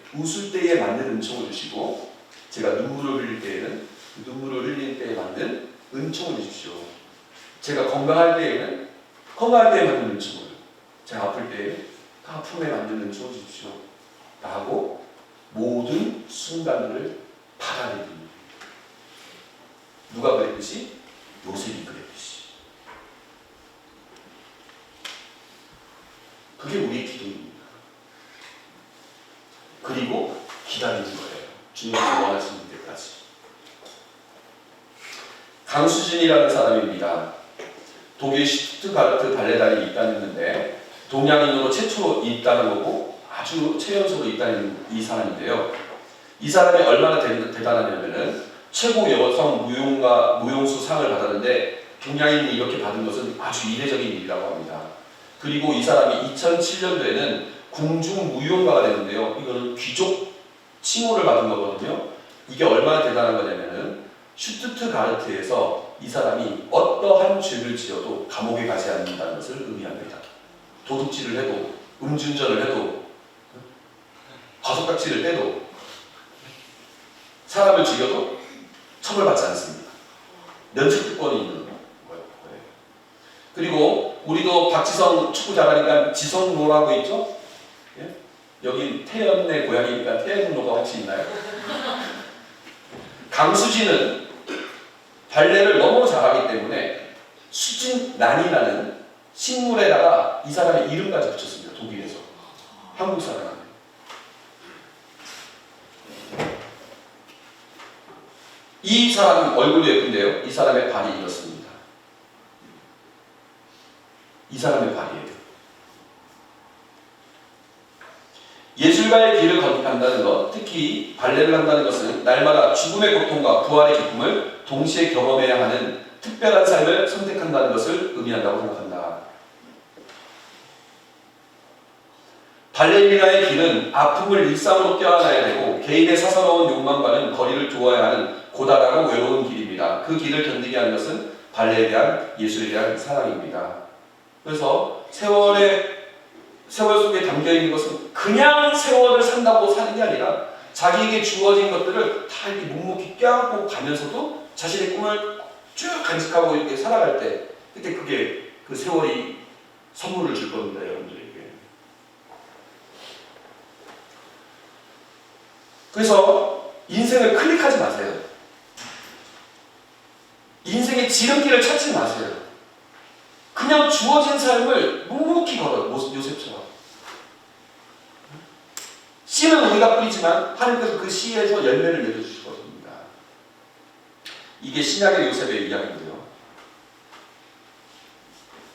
S1: 맞는 은총을 주시고 제가 눈물을 흘릴 때에는 눈물을 흘릴 때에 맞는 은총을 주십시오. 제가 건강할 때에는 건강할 때에 맞는 은총을, 제가 아플 때에 그 아픔에 맞는 은총을 주십시오 라고 모든 순간들을 받아들입니다. 누가 그랬듯이? 요셉이 그랬듯이. 그게 우리의 기도입니다. 그리고 기다리는 거예요. 주님께서 원하시는 때까지. 강수진이라는 사람입니다. 독일 슈투트가르트 발레단이 입단했는데 동양인으로 최초로 입단한 거고 아주 최연소로 입단한 이 사람인데요. 이 사람이 얼마나 대단하냐면은 최고 여성 무용수 상을 받았는데 동양인이 이렇게 받은 것은 아주 이례적인 일이라고 합니다. 그리고 이 사람이 2007년도에는 궁중 무용가가 됐는데요. 이거는 귀족 칭호를 받은 거거든요. 이게 얼마나 대단한 거냐면은 슈투트가르트에서 이 사람이 어떠한 죄를 지어도 감옥에 가지 않는다는 것을 의미합니다. 도둑질을 해도, 음주운전을 해도, 과속딱지를 떼도, 사람을 죽여도 처벌받지 않습니다. 면책특권이 있는 거예요. 우리도 박지성 축구 잘하니까 지성로라고 있죠? 예? 여기 태연의 고향이니까 태연로가 혹시 있나요? 강수진은 발레를 너무 잘하기 때문에 수진란이라는 식물에다가 이 사람의 이름까지 붙였습니다. 독일에서. 한국 사람한테. 이 사람 얼굴도 예쁜데요. 이 사람의 발이 이렇습니다. 이 사람의 발이에요. 예술가의 길을 건너간다는 것, 특히 발레를 한다는 것은 날마다 죽음의 고통과 부활의 기쁨을 동시에 경험해야 하는 특별한 삶을 선택한다는 것을 의미한다고 생각한다. 발레리나의 길은 아픔을 일상으로 떼어놔야 되고 개인의 사사로운 욕망과는 거리를 두어야 하는 고단하고 외로운 길입니다. 그 길을 견디게 하는 것은 발레에 대한 예술에 대한 사랑입니다. 그래서 세월 속에 담겨있는 것은 그냥 세월을 산다고 사는 게 아니라 자기에게 주어진 것들을 다 이렇게 묵묵히 껴안고 가면서도 자신의 꿈을 쭉 간직하고 이렇게 살아갈 때 그때 그게 그 세월이 선물을 줄 겁니다. 여러분들에게. 그래서 인생을 클릭하지 마세요. 인생의 지름길을 찾지 마세요. 그냥 주어진 삶을 묵묵히 걸어요. 요셉처럼. 씨는 우리가 뿌리지만 하나님께서 그 씨에서 열매를 맺어주실 것입니다. 이게 신약의 요셉의 이야기인데요.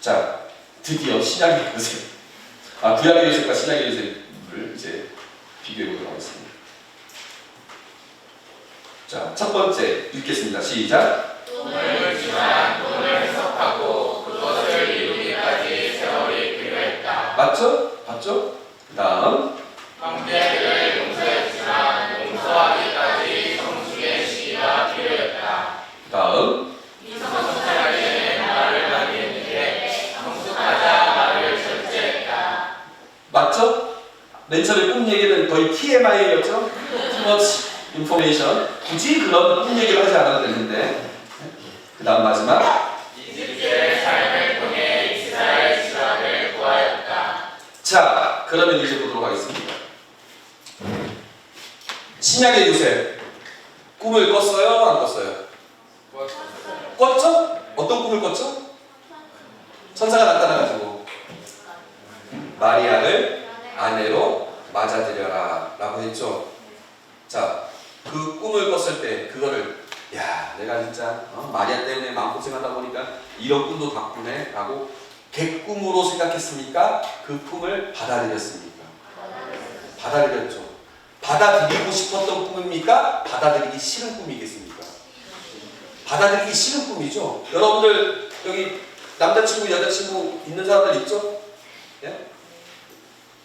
S1: 자, 드디어 신약의 요셉, 구약의 요셉과 신약의 요셉을 이제 비교해 보도록 하겠습니다. 자, 첫 번째 읽겠습니다. 시작.
S2: 꿈을 지만 꿈을 해석하고 그것을 이루기까지 세월이 필요했다.
S1: 맞죠? 맞죠? 그 다음
S2: 형제들을 용서했지만 용서하기까지 성숙의 시기가 필요했다.
S1: 그 다음
S2: 미성숙할 때는 말을 많이 했는데 성숙하자 말을 절제했다.
S1: 맞죠? 맨 처음에 꿈 얘기는 거의 TMI였죠? Too much information. 굳이 그런 꿈 얘기를 하지 않아도 되는데 그 다음 마지막
S2: 이집트의 삶을 통해 이스라엘 지방을 구하였다.
S1: 자, 그러면 이제 보도록 하겠습니다. 신약의 요셉 꿈을 꿨어요? 안 꿨어요? 꿨죠? 어떤 꿈을 꿨죠? 천사가 나타나가지고 마리아를 아내로 맞아들여라 라고 했죠. 자, 그 꿈을 꿨을 때 그거를 야, 내가 진짜 마리아 때문에 마음고생하다 보니까 이런 꿈도 다 꾸네 라고 개꿈으로 생각했습니까? 그 꿈을 받아들였습니까? 받아들였죠. 받아들이고 싶었던 꿈입니까? 받아들이기 싫은 꿈이겠습니까? 받아들이기 싫은 꿈이죠. 여러분들 여기 남자친구 여자친구 있는 사람들 있죠? 예?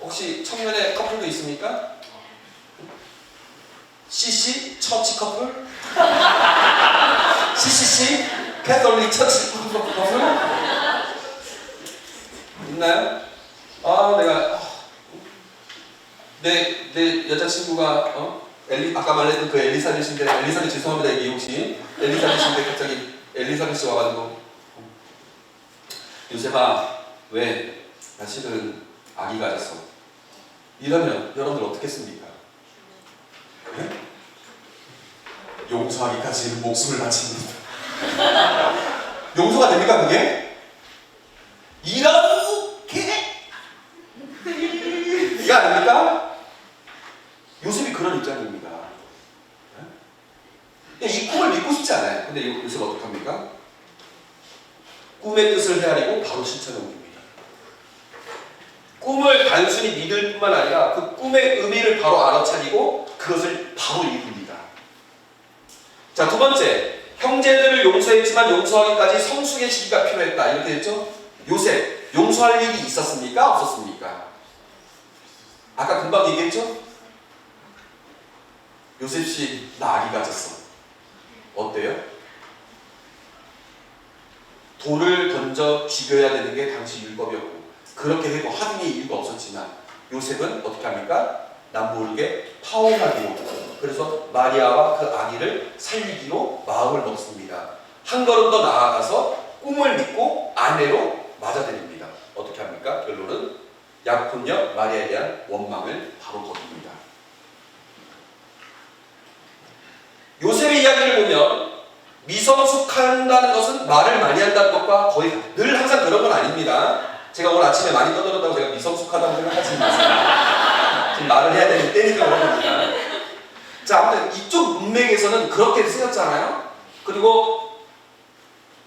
S1: 혹시 청년의 커플도 있습니까? CC 처치 커플? CCC 캐톨릭 처치 커플? 있나요? 내가 내 여자친구가 아까 말했던 그 엘리사벳인데 엘리사벳 죄송합니다 이게 혹시 엘리사벳인데 갑자기 엘리사벳이 와가지고 요셉아 왜 나 실은 아기 가졌어 이러면 여러분들 어떻게 했습니까? 네? 용서하기까지 목숨을 바칩니다. 용서가 됩니까 그게? 이렇게 이게 아닙니까? 요셉이 그런 입장입니다. 이 꿈을 믿고 싶지 않아요. 근데 요셉 어떡합니까? 꿈의 뜻을 헤아리고 바로 실천에 옮깁니다. 꿈을 단순히 믿을 뿐만 아니라 그 꿈의 의미를 바로 알아차리고 그것을 바로 이룹니다. 자, 두 번째, 형제들을 용서했지만 용서하기까지 성숙의 시기가 필요했다. 이렇게 했죠? 요셉, 용서할 일이 있었습니까? 없었습니까? 아까 금방 얘기했죠? 요셉씨, 나 아기 가졌어. 어때요? 돌을 던져 죽여야 되는 게 당시 율법이었고 그렇게 해도 하등의 이유가 없었지만 요셉은 어떻게 합니까? 남모르게 파혼하기로 그래서 마리아와 그 아기를 살리기로 마음을 먹습니다. 한 걸음 더 나아가서 꿈을 믿고 아내로 맞아들입니다. 어떻게 합니까? 결론은 약혼녀 마리아에 대한 원망을 바로 거둡니다. 요셉의 이야기를 보면 미성숙한다는 것은 말을 많이 한다는 것과 거의 늘 항상 그런 건 아닙니다. 제가 오늘 아침에 많이 떠들었다고 제가 미성숙하다고 생각하지 마세요. 지금 말을 해야 되는 때니까 그런 겁니다. 자, 아무튼 이쪽 문맥에서는 그렇게 쓰였잖아요. 그리고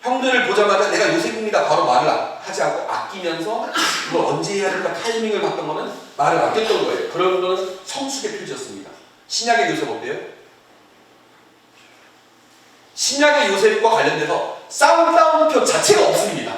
S1: 형들을 보자마자 내가 요셉입니다. 바로 말을 하지 않고 아끼면서 그걸 언제 해야 될까 타이밍을 봤던 거는 말을 아꼈던 거예요. 그런 거는 성숙의 표지였습니다. 신약의 요셉 어때요? 신약의 요셉과 관련돼서 싸움표 자체가 없습니다.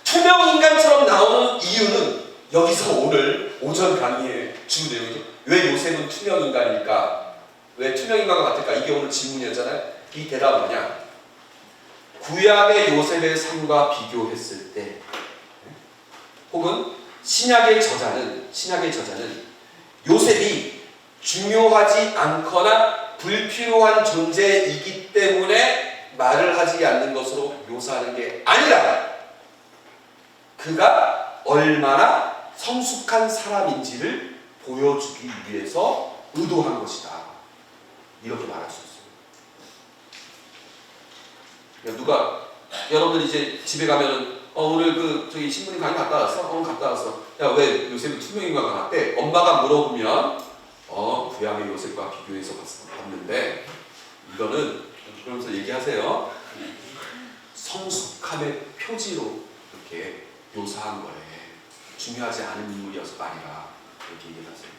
S1: 투명 인간처럼 나오는 이유는 여기서 오늘 오전 강의의 주 내용이죠. 왜 요셉은 투명 인간일까? 왜 투명 인간과 같을까? 이게 오늘 질문이었잖아요. 이 대답은 뭐냐? 구약의 요셉의 삶과 비교했을 때, 혹은 신약의 저자는 요셉이 중요하지 않거나 불필요한 존재이기 때문에 말을 하지 않는 것으로 묘사하는 게 아니라 그가 얼마나 성숙한 사람인지를 보여주기 위해서 의도한 것이다. 이렇게 말할 수 있어요. 누가 여러분들 이제 집에 가면은 오늘 저기 신부님 강의 갔다 왔어? 갔다 왔어. 야, 왜 요셉은 투명인간과 같대? 엄마가 물어보면 구약의 요셉과 비교해서 봤는데 이거는 그러면서 얘기하세요. 성숙함의 표지로 이렇게 묘사한 거예요. 중요하지 않은 인물이어서가 아니라 이렇게 얘기하세요.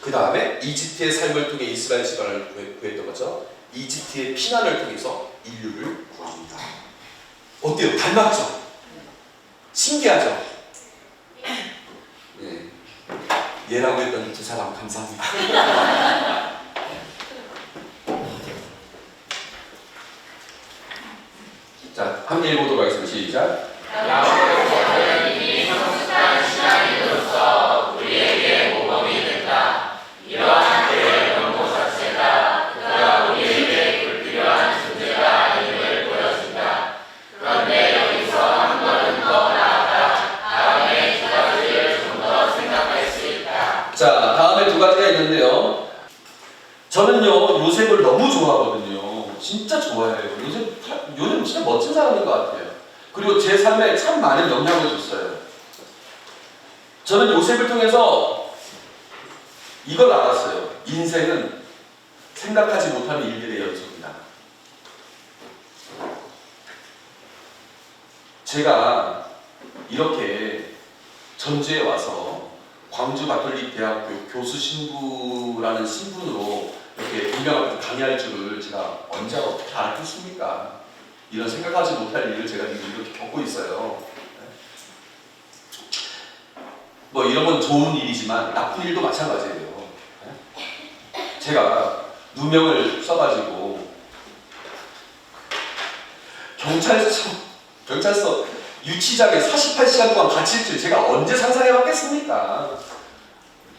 S1: 그 다음에 이집트의 삶을 통해 이스라엘 집안을 구했던 것처럼 이집트의 피난을 통해서 인류를 구합니다. 어때요? 닮았죠? 신기하죠? 네. 얘라고 했던 이 두 사람 감사합니다. 자, 함께 읽어보도록 하겠습니다. 시작.
S2: 하나님이 성숙한 신앙인으로서 우리에게 모범이 된다. 이러한 그의 면모 자체가 그가 우리에게 불필요한 존재가 아님을 보여준다. 그런데 여기서 한 걸음 더 나아가 다음의 두 가지를 좀 더 생각할 수 있다.
S1: 자, 다음에 두 가지가 있는데요. 저는요 요셉을 너무 좋아하거든요. 진짜 좋아해요. 요셉 진짜 멋진 사람인 것 같아요. 그리고 제 삶에 참 많은 영향을 줬어요. 저는 요셉을 통해서 이걸 알았어요. 인생은 생각하지 못하는 일들의 연속이다. 제가 이렇게 전주에 와서 광주 가톨릭 대학교 교수 신부라는 신분으로 이렇게 분명 앞에서 강의할 줄을 제가 언제 어떻게 알았겠습니까? 이런 생각하지 못할 일을 제가 이렇게 겪고 있어요. 뭐 이런 건 좋은 일이지만 나쁜 일도 마찬가지예요. 제가 누명을 써가지고 경찰서 유치장에 48시간 동안 갇힐 줄 제가 언제 상상해봤겠습니까?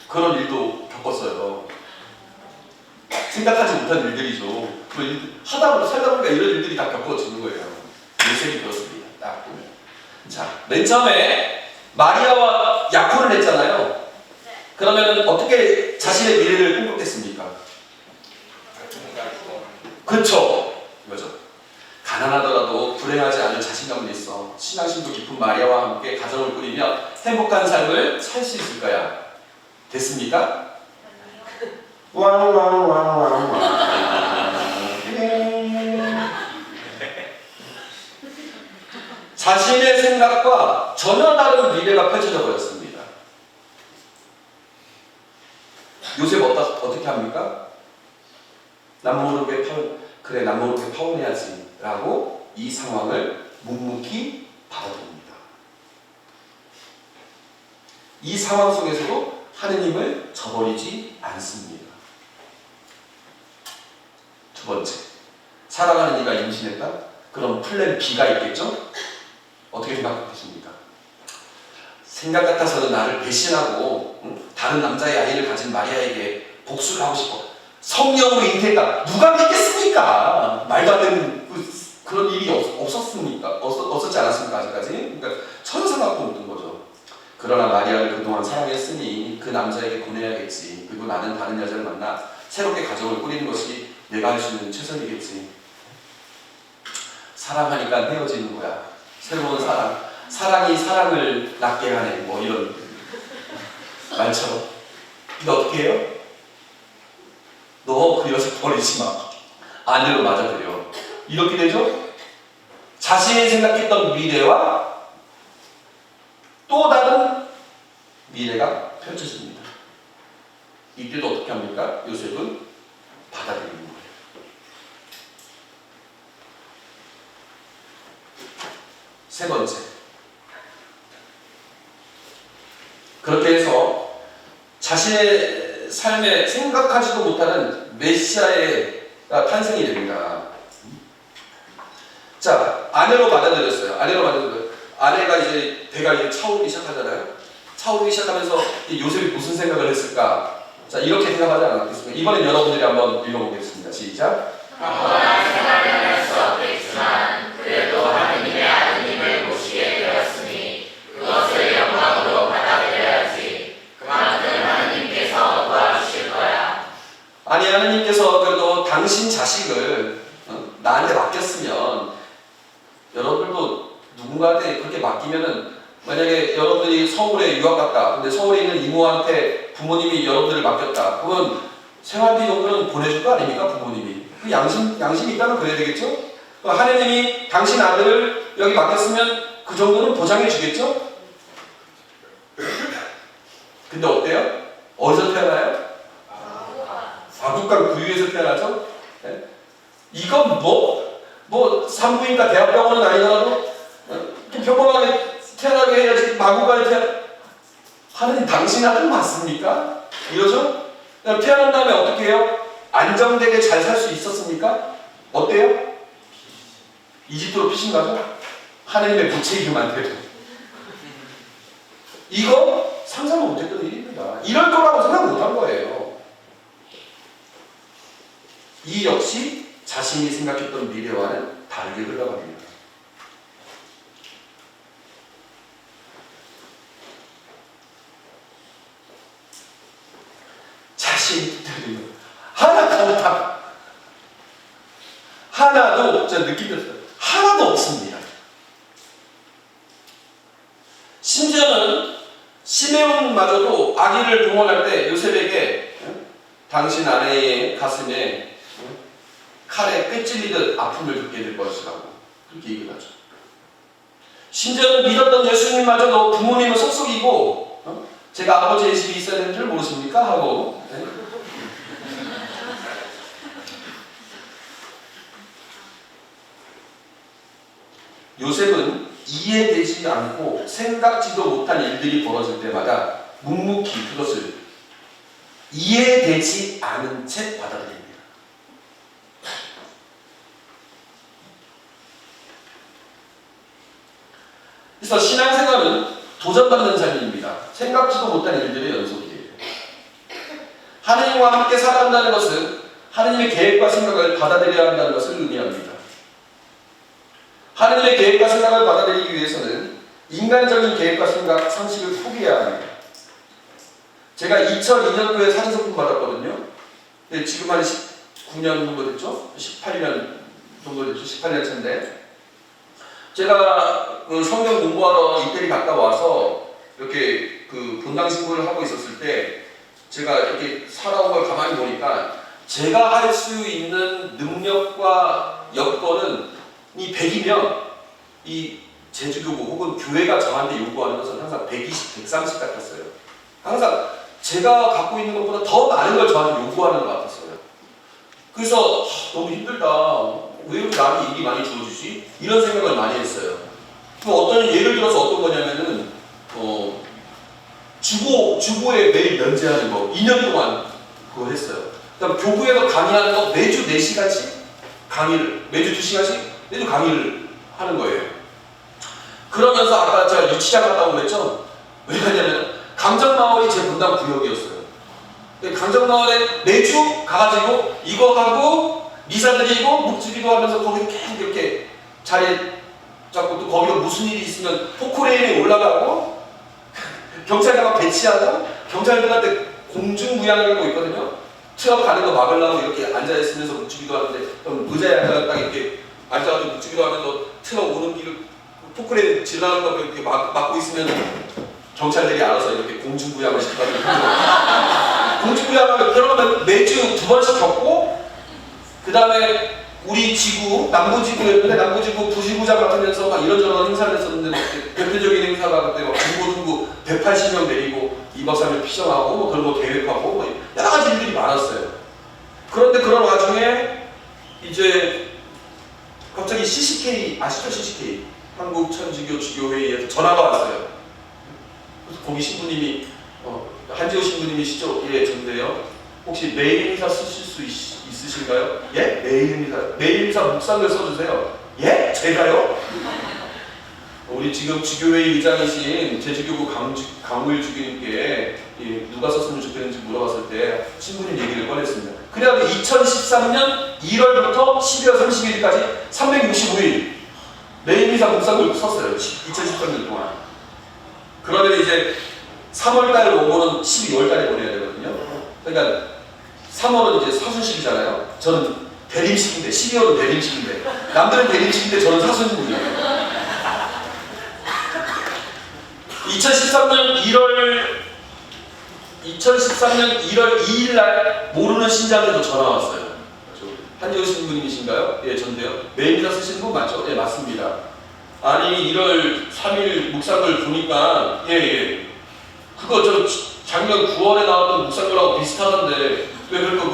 S1: 그런 일도 겪었어요. 생각하지 못한 일들이죠. 살다 보니까 이런 일들이 다 겪어지는 거예요. 요셉이 그렇습니다. 딱 보면. 자, 맨 처음에 마리아와 약혼을 했잖아요. 그러면 어떻게 자신의 미래를 꿈꿨겠습니까? 그렇죠. 이거죠. 가난하더라도 불행하지 않을 자신감은 있어. 신앙심도 깊은 마리아와 함께 가정을 꾸리며 행복한 삶을 살 수 있을 거야. 됐습니까? 자신의 생각과 전혀 다른 미래가 펼쳐져 버렸습니다. 요셉 어떻게 합니까? 남모르게 파혼해야지 라고 이 상황을 묵묵히 받아들입니다. 이 상황 속에서도 하느님을 저버리지 않습니다. 두 번째, 사랑하는 이가 임신했다? 그럼 플랜 B가 있겠죠? 어떻게 생각하십니까? 생각 같아서는 나를 배신하고 다른 남자의 아이를 가진 마리아에게 복수를 하고 싶어. 성령으로 잉태했다. 누가 믿겠습니까? 말도 안 되는 그런 일이 없었습니까? 없었지 않았습니까? 아직까지? 그러니까 전혀 생각도 없는 거죠. 그러나 마리아를 그동안 사랑했으니 그 남자에게 보내야겠지. 그리고 나는 다른 여자를 만나 새롭게 가정을 꾸리는 것이 내가 할 수 있는 최선이겠지. 사랑하니까 헤어지는 거야. 새로운 사랑. 사랑이 사랑을 낳게 하네. 뭐 이런 말처럼. 근데 어떻게 해요? 너 그 여자 버리지 마. 아내로 맞아들여. 이렇게 되죠? 자신이 생각했던 미래와 또 다른 미래가 펼쳐집니다. 이때도 어떻게 합니까? 요셉은 받아들이는 거예요. 세 번째. 그렇게 해서 자신의 삶에 생각하지도 못하는 메시아가 탄생이 됩니다. 자, 아내로 받아들였어요. 아내가 이제 배가 이제 차오르기 시작하잖아요. 차오르기 시작하면서 요셉이 무슨 생각을 했을까? 자, 이렇게 생각하지 않았겠습니까? 이번엔 여러분들이 한번 읽어보겠습니다. 시작.
S2: 평범한 생활을 할 수 없겠지만 그래도 하느님의 아드님을 모시게 되었으니 그것을 영광으로 받아들여야지. 그만큼 하느님께서 도와주실 거야.
S1: 아니, 하느님께서 그래도 당신 자식을 나한테 맡겼으면, 여러분들도 누군가한테 그렇게 맡기면은, 만약에 여러분들이 서울에 유학 갔다. 근데 서울에 있는 이모한테 부모님이 여러분들을 맡겼다. 그건 생활비 정도는 보내줄 거 아닙니까? 부모님이. 그 양심이 있다면 그래야 되겠죠? 하느님이 당신 아들을 여기 맡겼으면 그 정도는 보장해 주겠죠? 근데 어때요? 어디서 태어나요? 과국간 구유에서 태어나죠? 네? 이건 산부인과 대학병원은 아니더라도 좀 평범하게 태어나게 해야지. 마구간에 하느님 당신 아들 맞습니까? 이러죠? 태어난 다음에 어떻게 해요? 안정되게 잘 살 수 있었습니까? 어때요? 이집트로 피신 가죠? 하느님의 부채기만돼도. 이거 상상을 못했던 일입니다. 이럴 거라고 생각 못한 거예요. 이 역시 자신이 생각했던 미래와는 다르게 흘러갑니다. 자신이 뜻대로 하나도 제가 느끼겠어요. 하나도 없습니다. 심지어는 시메온마저도 아기를 동원할 때 요셉에게 당신 아내의 가슴에 칼에 꿰찔리듯 아픔을 겪게 될 것이라고 그렇게 얘기를 하죠. 심지어는 믿었던 예수님마저도 부모님은 속속이고 제가 아버지의 집이 있어야 되는 줄 모르십니까? 하고 요셉은 이해되지 않고 생각지도 못한 일들이 벌어질 때마다 묵묵히 그것을 이해되지 않은 채 받아들입니다. 그래서 신앙생활은 도전받는 삶입니다. 생각지도 못한 일들의 연속이에요. 하느님과 함께 살아간다는 것은 하느님의 계획과 생각을 받아들여야 한다는 것을 의미합니다. 하느님의 계획과 생각을 받아들이기 위해서는 인간적인 계획과 생각, 상식을 포기해야 합니다. 제가 2002년도에 사제성품 받았거든요. 지금 한 19년 정도 됐죠? 18년 정도 됐죠? 18년 차인데 제가 성경 공부하러 이태리 갔다 와서 이렇게 본당 신고를 하고 있었을 때 제가 이렇게 살아온 걸 가만히 보니까 제가 할 수 있는 능력과 여건은 이 100이면 이 제주교구 혹은 교회가 저한테 요구하는 것은 항상 120, 130 같았어요. 항상 제가 갖고 있는 것보다 더 많은 걸 저한테 요구하는 것 같았어요. 그래서 너무 힘들다. 왜 이렇게 남이 일이 많이 주어지지? 이런 생각을 많이 했어요. 예를 들어서 어떤 거냐면은 주보에 매일 면제하는 거 2년 동안 그거 했어요. 그다음 교구에서 강의하는 거 매주 4시간씩 강의를 매주 2시간씩 매주 강의를 하는 거예요. 그러면서 아까 제가 유치장 갔다고 그랬죠? 왜냐면 강정마을이 제 분당 구역이었어요. 강정마을에 매주 가가지고 이거 하고 미사 드리고 묵주기도 하면서 거기서 계속 이렇게 자리에 잡고 또 거기서 무슨 일이 있으면 포크레인에 올라가고 경찰관만 배치하고 경찰들한테 공중부양하고 있거든요. 트럭 가는 거 막으려고 이렇게 앉아있으면서 묵주기도 하는데 의자에 앉아서 딱 이렇게 앉아가지고 묵주기도 하면서 트럭 오는 길을 포크레인 지나가는 거 이렇게 막고 있으면 경찰들이 알아서 이렇게 공중부양을 시켜가지고 공중부양을 그러면 매주 2번씩 겪고 그 다음에 우리 지구, 남부지구였는데 남부지구 부지구장 같으면서 막 이런저런 행사를 했었는데 대표적인 행사가 그때 막 중고등부 180명 데리고 2박 3일 피정하고 뭐 그런 거 계획하고 뭐 여러 가지 일들이 많았어요. 그런데 그런 와중에 이제 갑자기 CCK 아시죠? CCK 한국천주교 주교회의에서 전화가 왔어요. 그래서 거기 신부님이 한지호 신부님이시죠? 예, 전데요. 혹시 메일미사 쓰실 수 있으신가요? 예? 메일미사 묵상을 써주세요. 예? 제가요? 우리 지금 주교회의 의장이신 제주교구 강무일 주교님께 누가 썼으면 좋겠는지 물어봤을 때 신부님 얘기를 꺼냈습니다. 그래가지고 2013년 1월부터 12월 31일까지 365일 메일미사 묵상을 썼어요. 2013년 동안. 그러면 이제 3월달 원고는 12월달에 보내야 되거든요. 그러니까 3월은 이제 사순식이잖아요. 저는 대림식인데 12월은 대림식인데 남들은 대림식인데 저는 사순식이에요. 2013년 1월 2일 날 모르는 신자한테도 전화 왔어요. 한지호 신부님이신가요? 예, 전데요. 메일미사 쓰시는 분 맞죠? 예, 맞습니다. 아니 1월 3일 묵상을 보니까 예. 그거 저 작년 9월에 나왔던 묵상글하고 비슷하던데 왜 그럴까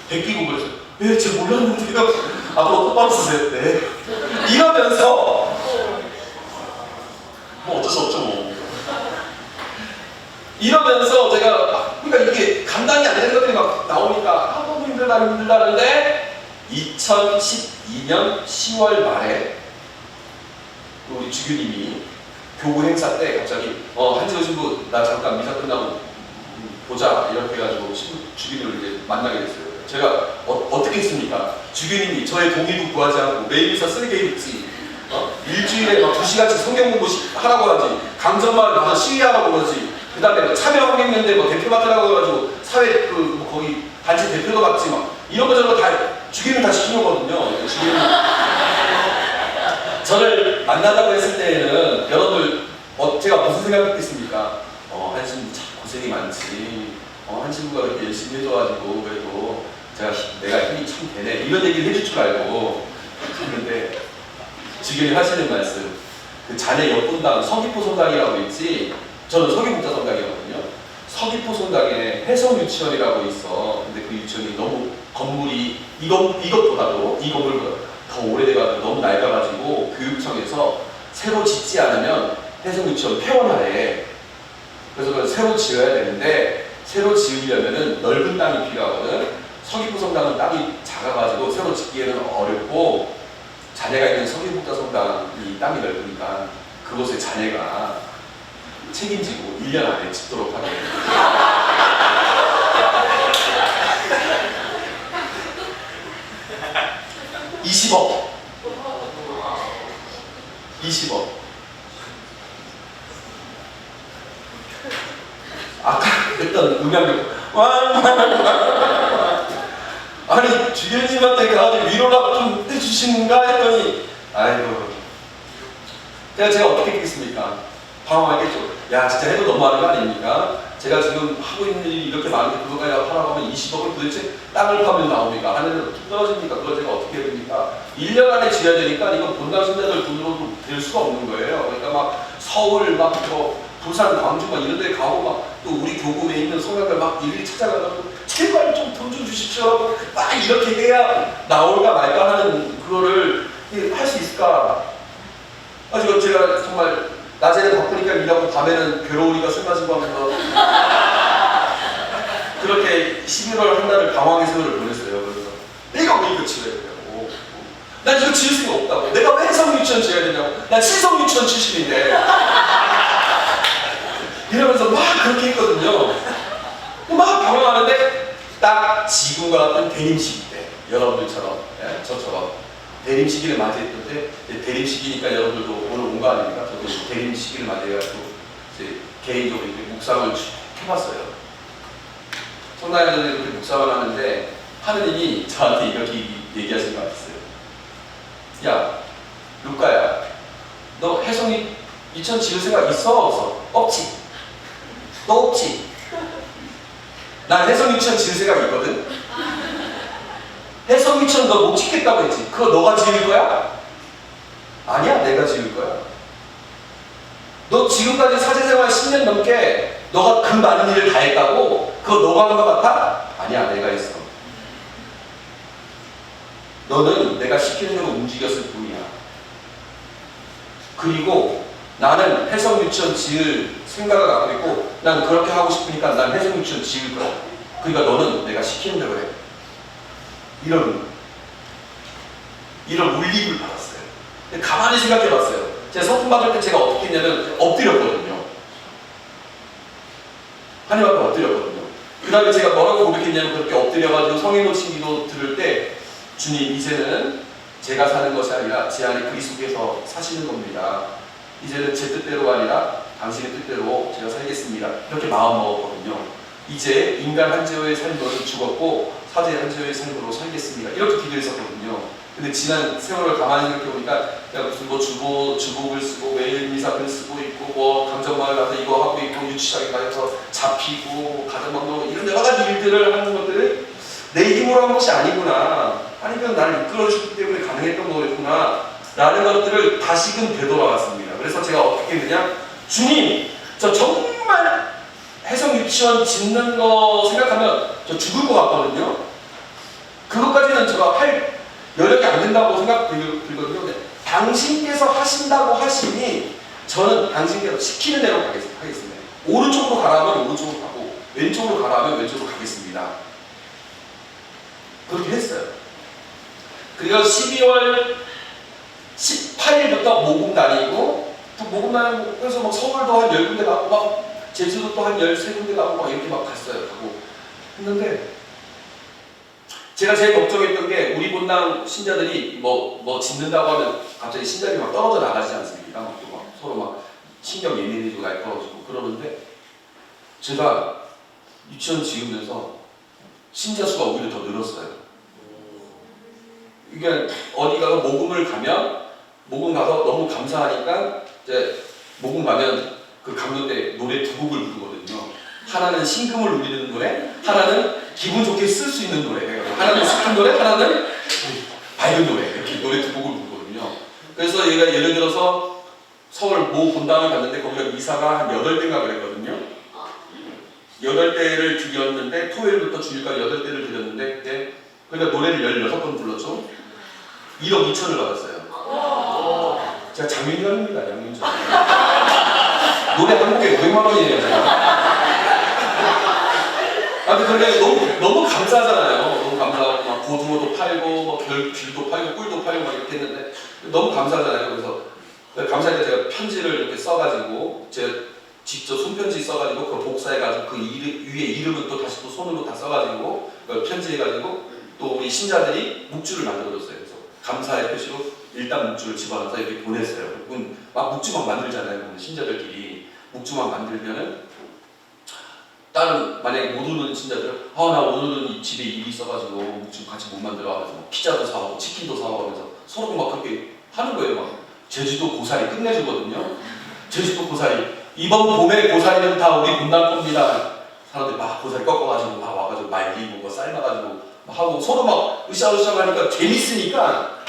S1: 베끼고 그랬어요. 예, 제가 몰랐는데요. 앞으로 똑바로 쓰세요. 네. 이러면서 뭐 어쩔 수 없죠 뭐. 이러면서 제가 그러니까 이게 감당이 안 되는 것들이 막 나오니까 너무 힘들다는데 2012년 10월 말에 우리 주교님이 교구 행사 때 갑자기 한지호 신부 나 잠깐 미사 끝나고 보자 이렇게 해가지고 주교님을 이제 만나게 됐어요. 제가 어떻게 했습니까? 주교님이 저의 동의도 구하지 않고 매일 미사 쓰게 했지. 일주일에 막 2시간씩 성경 공부 하라고 하지. 강정마을 가서 시위하라고 그러지. 그 다음에 참여환경연대 뭐 대표 맡으라고 해가지고 사회 뭐 거기 단체 대표도 맡지 막 이런 거 저런 거 다 주교님 다 시킨 거거든요. 주교님 저를 만나자고 했을 때에는 여러분들 제가 무슨 생각했겠습니까? 한 신부 참 고생이 많지. 한 신부가 그렇게 열심히 해줘가지고 그래도 내가 힘이 참 되네 이런 얘기를 해줄 줄 알고 했는데 주교님 하시는 말씀 그 자네 옆분당 서귀포 성당이라고 있지. 저는 서귀포자 성당이거든요. 서귀포 성당에 해성유치원이라고 있어. 근데 그 유치원이 너무 건물이 이것보다도 이 건물보다 더 오래돼가지고 너무 낡아가지고 교육청에서 새로 짓지 않으면 해성유치원 폐원하래. 그래서 그걸 새로 지어야 되는데 새로 지으려면은 넓은 땅이 필요하거든. 서귀포 성당은 땅이 작아가지고 새로 짓기에는 어렵고 자네가 있는 서귀포자 성당이 땅이 넓으니까 그곳에 자네가 책임지고 1년 안에 짓도록 하게. 20억. 20억. 아까 했던 음향력. 아니 주교님한테 가서 위로라도 좀 해주시는가 했더니 아이고. 제가 어떻게 했겠습니까? 당황하겠죠. 야 진짜 해도 너무하는 거 아닙니까? 제가 지금 하고 있는 일이 이렇게 많은데 그거까지 하라고 하면 20억을 도대체 땅을 파면 나옵니까? 하늘에서 툭 떨어집니까? 그걸 제가 어떻게 해야 됩니까? 1년 안에 지어야 되니까 이건 본당 신자들 돈으로도 될 수가 없는 거예요. 그러니까 막 서울 막 부산, 광주 막 이런 데 가고 막 또 우리 교구에 있는 성당들 막 일일이 찾아가서 제발 좀 돈 좀 주십시오. 막 이렇게 해야 나올까 말까 하는 그거를 할 수 있을까? 지금 제가 정말 낮에는 바쁘니까 일하고 밤에는 괴로우니까 술 마시고 하면서 그렇게 11월 한 달을 방황의 세월을 보냈어요. 그래서 내가 왜 이거 지어야 되냐고. 난 이거 지을 수가 없다고. 내가 왜 해성유치원 지어야 되냐고. 난 신성유치원 출신인데. 이러면서 막 그렇게 했거든요. 막 방황하는데 지금과 같은 대림 시기 때 여러분들처럼 예, 저처럼 대림 시기를 맞이했던데 대림 시기니까 여러분들도 오늘 온 거 아닙니까? 저도 대림 시기를 맞이해가지고 이제 개인적으로 이렇게 묵상을 쭉 해봤어요. 성당에서 이렇게 묵상을 하는데 하느님이 저한테 이렇게 얘기하신 것 같았어요. 야, 루카야, 너 혜성이 이천 지을 생각 있어? 없어? 없지? 너 없지? 난 혜성 유치원 지을 생각이 있거든? 혜성 유치원 너 못 짓겠다고 했지? 그거 너가 지을 거야? 아니야, 내가 지을 거야. 너 지금까지 사제생활 10년 넘게 너가 그 많은 일을 다 했다고? 그거 너가 한 것 같아? 아니야, 내가 했어. 너는 내가 시키는 대로 움직였을 뿐이야. 그리고 나는 혜성 유치원 지을 생각을 갖고 있고 난 그렇게 하고 싶으니까 난 혜성 유치원 지을 거야. 그러니까 너는 내가 시키는 대로 해. 이런 울림을 받았어요. 근데 가만히 생각해 봤어요. 제가 성품 받을 때 제가 어떻게 했냐면 엎드렸거든요. 하나님 앞에 엎드렸거든요. 그 다음에 제가 뭐라고 고백했냐면 그렇게 엎드려가지고 성인 호칭 기도 들을 때 주님, 이제는 제가 사는 것이 아니라 제 안에 그리스도께서 사시는 겁니다. 이제는 제 뜻대로가 아니라 당신의 뜻대로 제가 살겠습니다. 이렇게 마음 먹었거든요. 이제 인간 한재호의 삶으로는 죽었고 사제 한재호의 삶으로 살겠습니다. 이렇게 기도했었거든요. 근데 지난 세월을 가만히 생각해보니까 내가 무슨 뭐 주복을 쓰고 매일 미사를 쓰고 있고 뭐 강정마을 가서 이거 하고 있고 유치장에 가서 잡히고 가정방도 이런 여러 가지 일들을 하는 것들을 내 힘으로 한 것이 아니구나. 아니면 나를 이끌어주기 때문에 가능했던 거였구나. 라는 것들을 다시금 되돌아왔습니다. 그래서 제가 어떻게 했느냐? 주님, 저 정말 혜성 유치원 짓는 거 생각하면 저 죽을 것 같거든요. 그것까지는 제가 할 여력이 안 된다고 생각들거든요. 근데 당신께서 하신다고 하시니 저는 당신께서 시키는 대로 하겠습니다. 오른쪽으로 가라면 오른쪽으로 가고 왼쪽으로 가라면 왼쪽으로 가겠습니다. 그렇게 했어요. 그리고 12월 18일부터 모금 다니고 또 모금 다니고 그래서 막 서울도 한 10군데 가고 막 제주도 또 한 13군데 가고 막 이렇게 막 갔어요. 가고 했는데 제가 제일 걱정했던 게 우리 본당 신자들이 뭐 짓는다고 하면 갑자기 신자들이 막 떨어져 나가지 않습니까? 막 서로 막 신경 예민해지고 날카로워지고 그러는데 제가 유치원 지으면서 신자 수가 오히려 더 늘었어요. 이게 어디 가서 모금을 가면 모금 가서 너무 감사하니까 이제 모금 가면 그 강도 때 노래 두 곡을 부르거든요. 하나는 신금을 울리는 노래, 하나는 기분 좋게 쓸 수 있는 노래. 하나는 슬픈 노래, 하나는 밝은 노래. 이렇게 노래 두 곡을 부르거든요. 그래서 얘가 예를 들어서 서울 모 본당을 갔는데 거기가 미사가 한 8대인가 그랬거든요. 8대를 드렸는데 토요일부터 주일까지 8대를 드렸는데 그때 그러니까 노래를 16번 불렀죠. 1억 2천을 받았어요. 제가 장윤현입니다. 장윤현. 노래 한 곡에 500만 원이에요. 제가. 근데 너무 감사하잖아요. 너무 감사하고 막 고등어도 팔고 막 귤도 팔고 꿀도 팔고 막 이렇게 했는데 너무 감사하잖아요. 그래서 감사할 때 제가 편지를 이렇게 써가지고 제가 직접 손편지 써가지고 그걸 복사해가지고 그 위에 이름은 또 다시 또 손으로 다 써가지고 편지해가지고 또 우리 신자들이 묵주를 만들어줬어요. 그래서 감사의 표시로 일단 묵주를 집어넣어서 이렇게 보냈어요. 막 묵주 막 만들잖아요. 신자들끼리 묵주 막 만들면은 다른 만약에 못 오는 신자들 나 오늘은 집에 일이 있어가지고 묵주 같이 못 만들어 하면서 피자도 사오고 치킨도 사오고 하면서 서로 막 그렇게 하는 거예요. 막 제주도 고사리 끝내주거든요. 제주도 고사리 이번 봄에 고사리는 다 우리 본당 겁니다. 사람들이 막 고사리 꺾어가지고 막 와가지고 말리고 뭐 삶아가지고 막 하고 서로 막 으쌰으쌰 하니까 재밌으니까.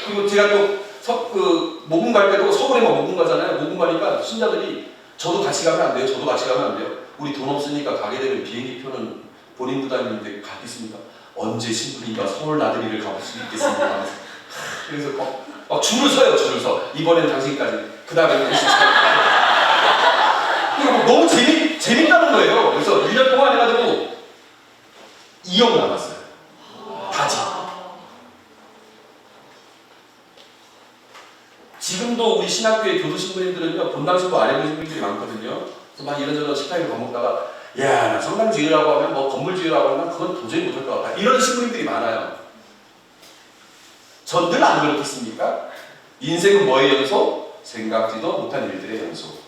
S1: 그리고 제가 또 모금 갈 때도 서울에 막 모금 가잖아요. 모금 가니까 신자들이 저도 같이 가면 안 돼요. 저도 같이 가면 안 돼요. 우리 돈 없으니까 가게 되면 비행기표는 본인 부담인데 가겠습니까? 언제 신부님과 서울 나들이를 가볼 수 있겠습니까? 그래서 막 줄을 서요. 줄을 서. 이번엔 당신까지. 그 다음에는 너무 재밌다는 거예요. 그래서 1년 동안 해가지고 2억 남았어요. 다지. 지금도 우리 신학교의 교도 신부님들은요 본당 신부 아래 신부님들이 많거든요. 그래서 막 이런저런 식당에 밥 먹다가 야, 나 성당 지으라고 하면 뭐 건물 지으라고 하면 그건 도저히 못할 것 같다. 이런 신부님들이 많아요. 전 늘 안 그렇겠습니까? 인생은 뭐의 연속? 생각지도 못한 일들의 연속.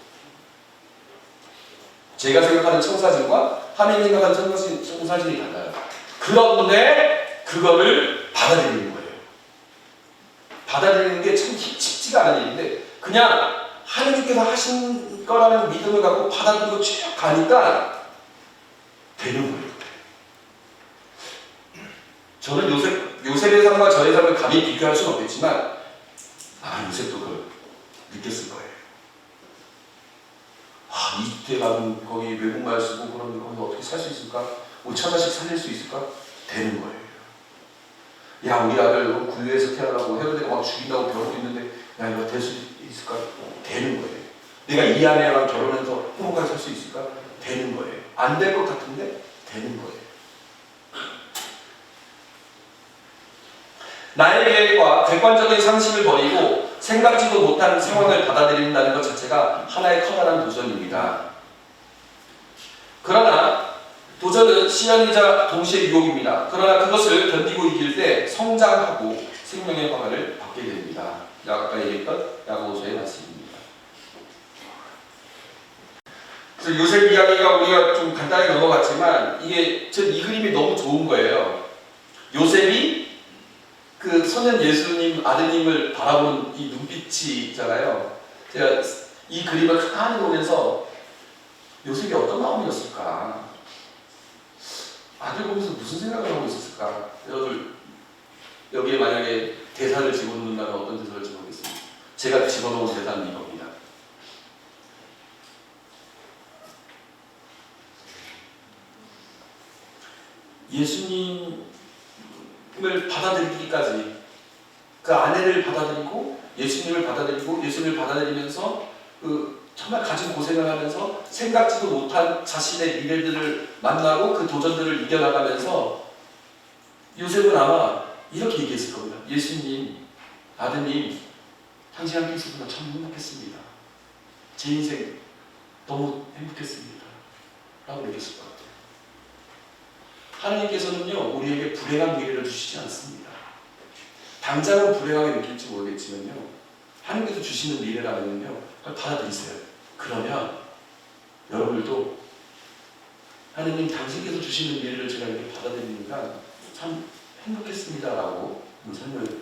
S1: 제가 생각하는 청사진과 하나님 생각하는 청사진이 달라요. 그런데 그거를 받아들이는 거예요. 받아들이는 게 참 쉽지가 않은 일인데 그냥 하나님께서 하신 거라는 믿음을 갖고 받아들이고 쭉 가니까 되는 거예요. 저는 요셉의 삶과 저의 삶을 감히 비교할 수는 없겠지만 요셉도 그걸 느꼈을 거예요. 이집트에 가면 거기 외국말 쓰고 그러면 거기 어떻게 살 수 있을까? 우리 처자식 살릴 수 있을까? 되는 거예요. 야, 우리 아들 군대에서 태어나고 해병대가 막 죽인다고 배우고 있는데 야, 이거 될 수 있을까? 되는 거예요. 내가 이 아내랑 결혼해서 행복하게 살 수 있을까? 되는 거예요. 안 될 것 같은데 되는 거예요. 나의 계획과 객관적인 상식을 버리고 생각지도 못한 상황을 받아들인다는 것 자체가 하나의 커다란 도전입니다. 그러나 도전은 시련이자 동시에 유혹입니다. 그러나 그것을 견디고 이길 때 성장하고 생명의 화가를 받게 됩니다. 아까 얘기했던 야고보서의 말씀입니다. 그래서 요셉 이야기가 우리가 좀 간단하게 넘어갔지만 이게 전 이 그림이 너무 좋은 거예요. 요셉이 그 소년 예수님 아드님을 바라보는 이 눈빛이잖아요. 제가 이 그림을 가만히 보면서 요셉이 어떤 마음이었을까? 아들 보면서 무슨 생각을 하고 있었을까? 여러분 여기에 만약에 대사를 집어넣는다면 어떤 대사를 집어넣겠습니까? 제가 집어넣은 대사는 이겁니다. 예수님을 받아들이기까지 그 아내를 받아들이고 예수님을 받아들이면서 그 정말 가진 고생을 하면서 생각지도 못한 자신의 미래들을 만나고 그 도전들을 이겨나가면서 요셉은 아마 이렇게 얘기했을 겁니다. 예수님, 아드님, 당신 함께 있었구나. 참 행복했습니다. 제 인생 너무 행복했습니다. 라고 얘기했을 것 같아요. 하나님께서는요, 우리에게 불행한 미래를 주시지 않습니다. 당장은 불행하게 느낄지 모르겠지만요, 하나님께서 주시는 미래라면요, 그걸 받아들이세요. 그러면 여러분들도 하나님 당신께서 주시는 미래를 제가 이렇게 받아들이니까 참 행복했습니다 라고 설명을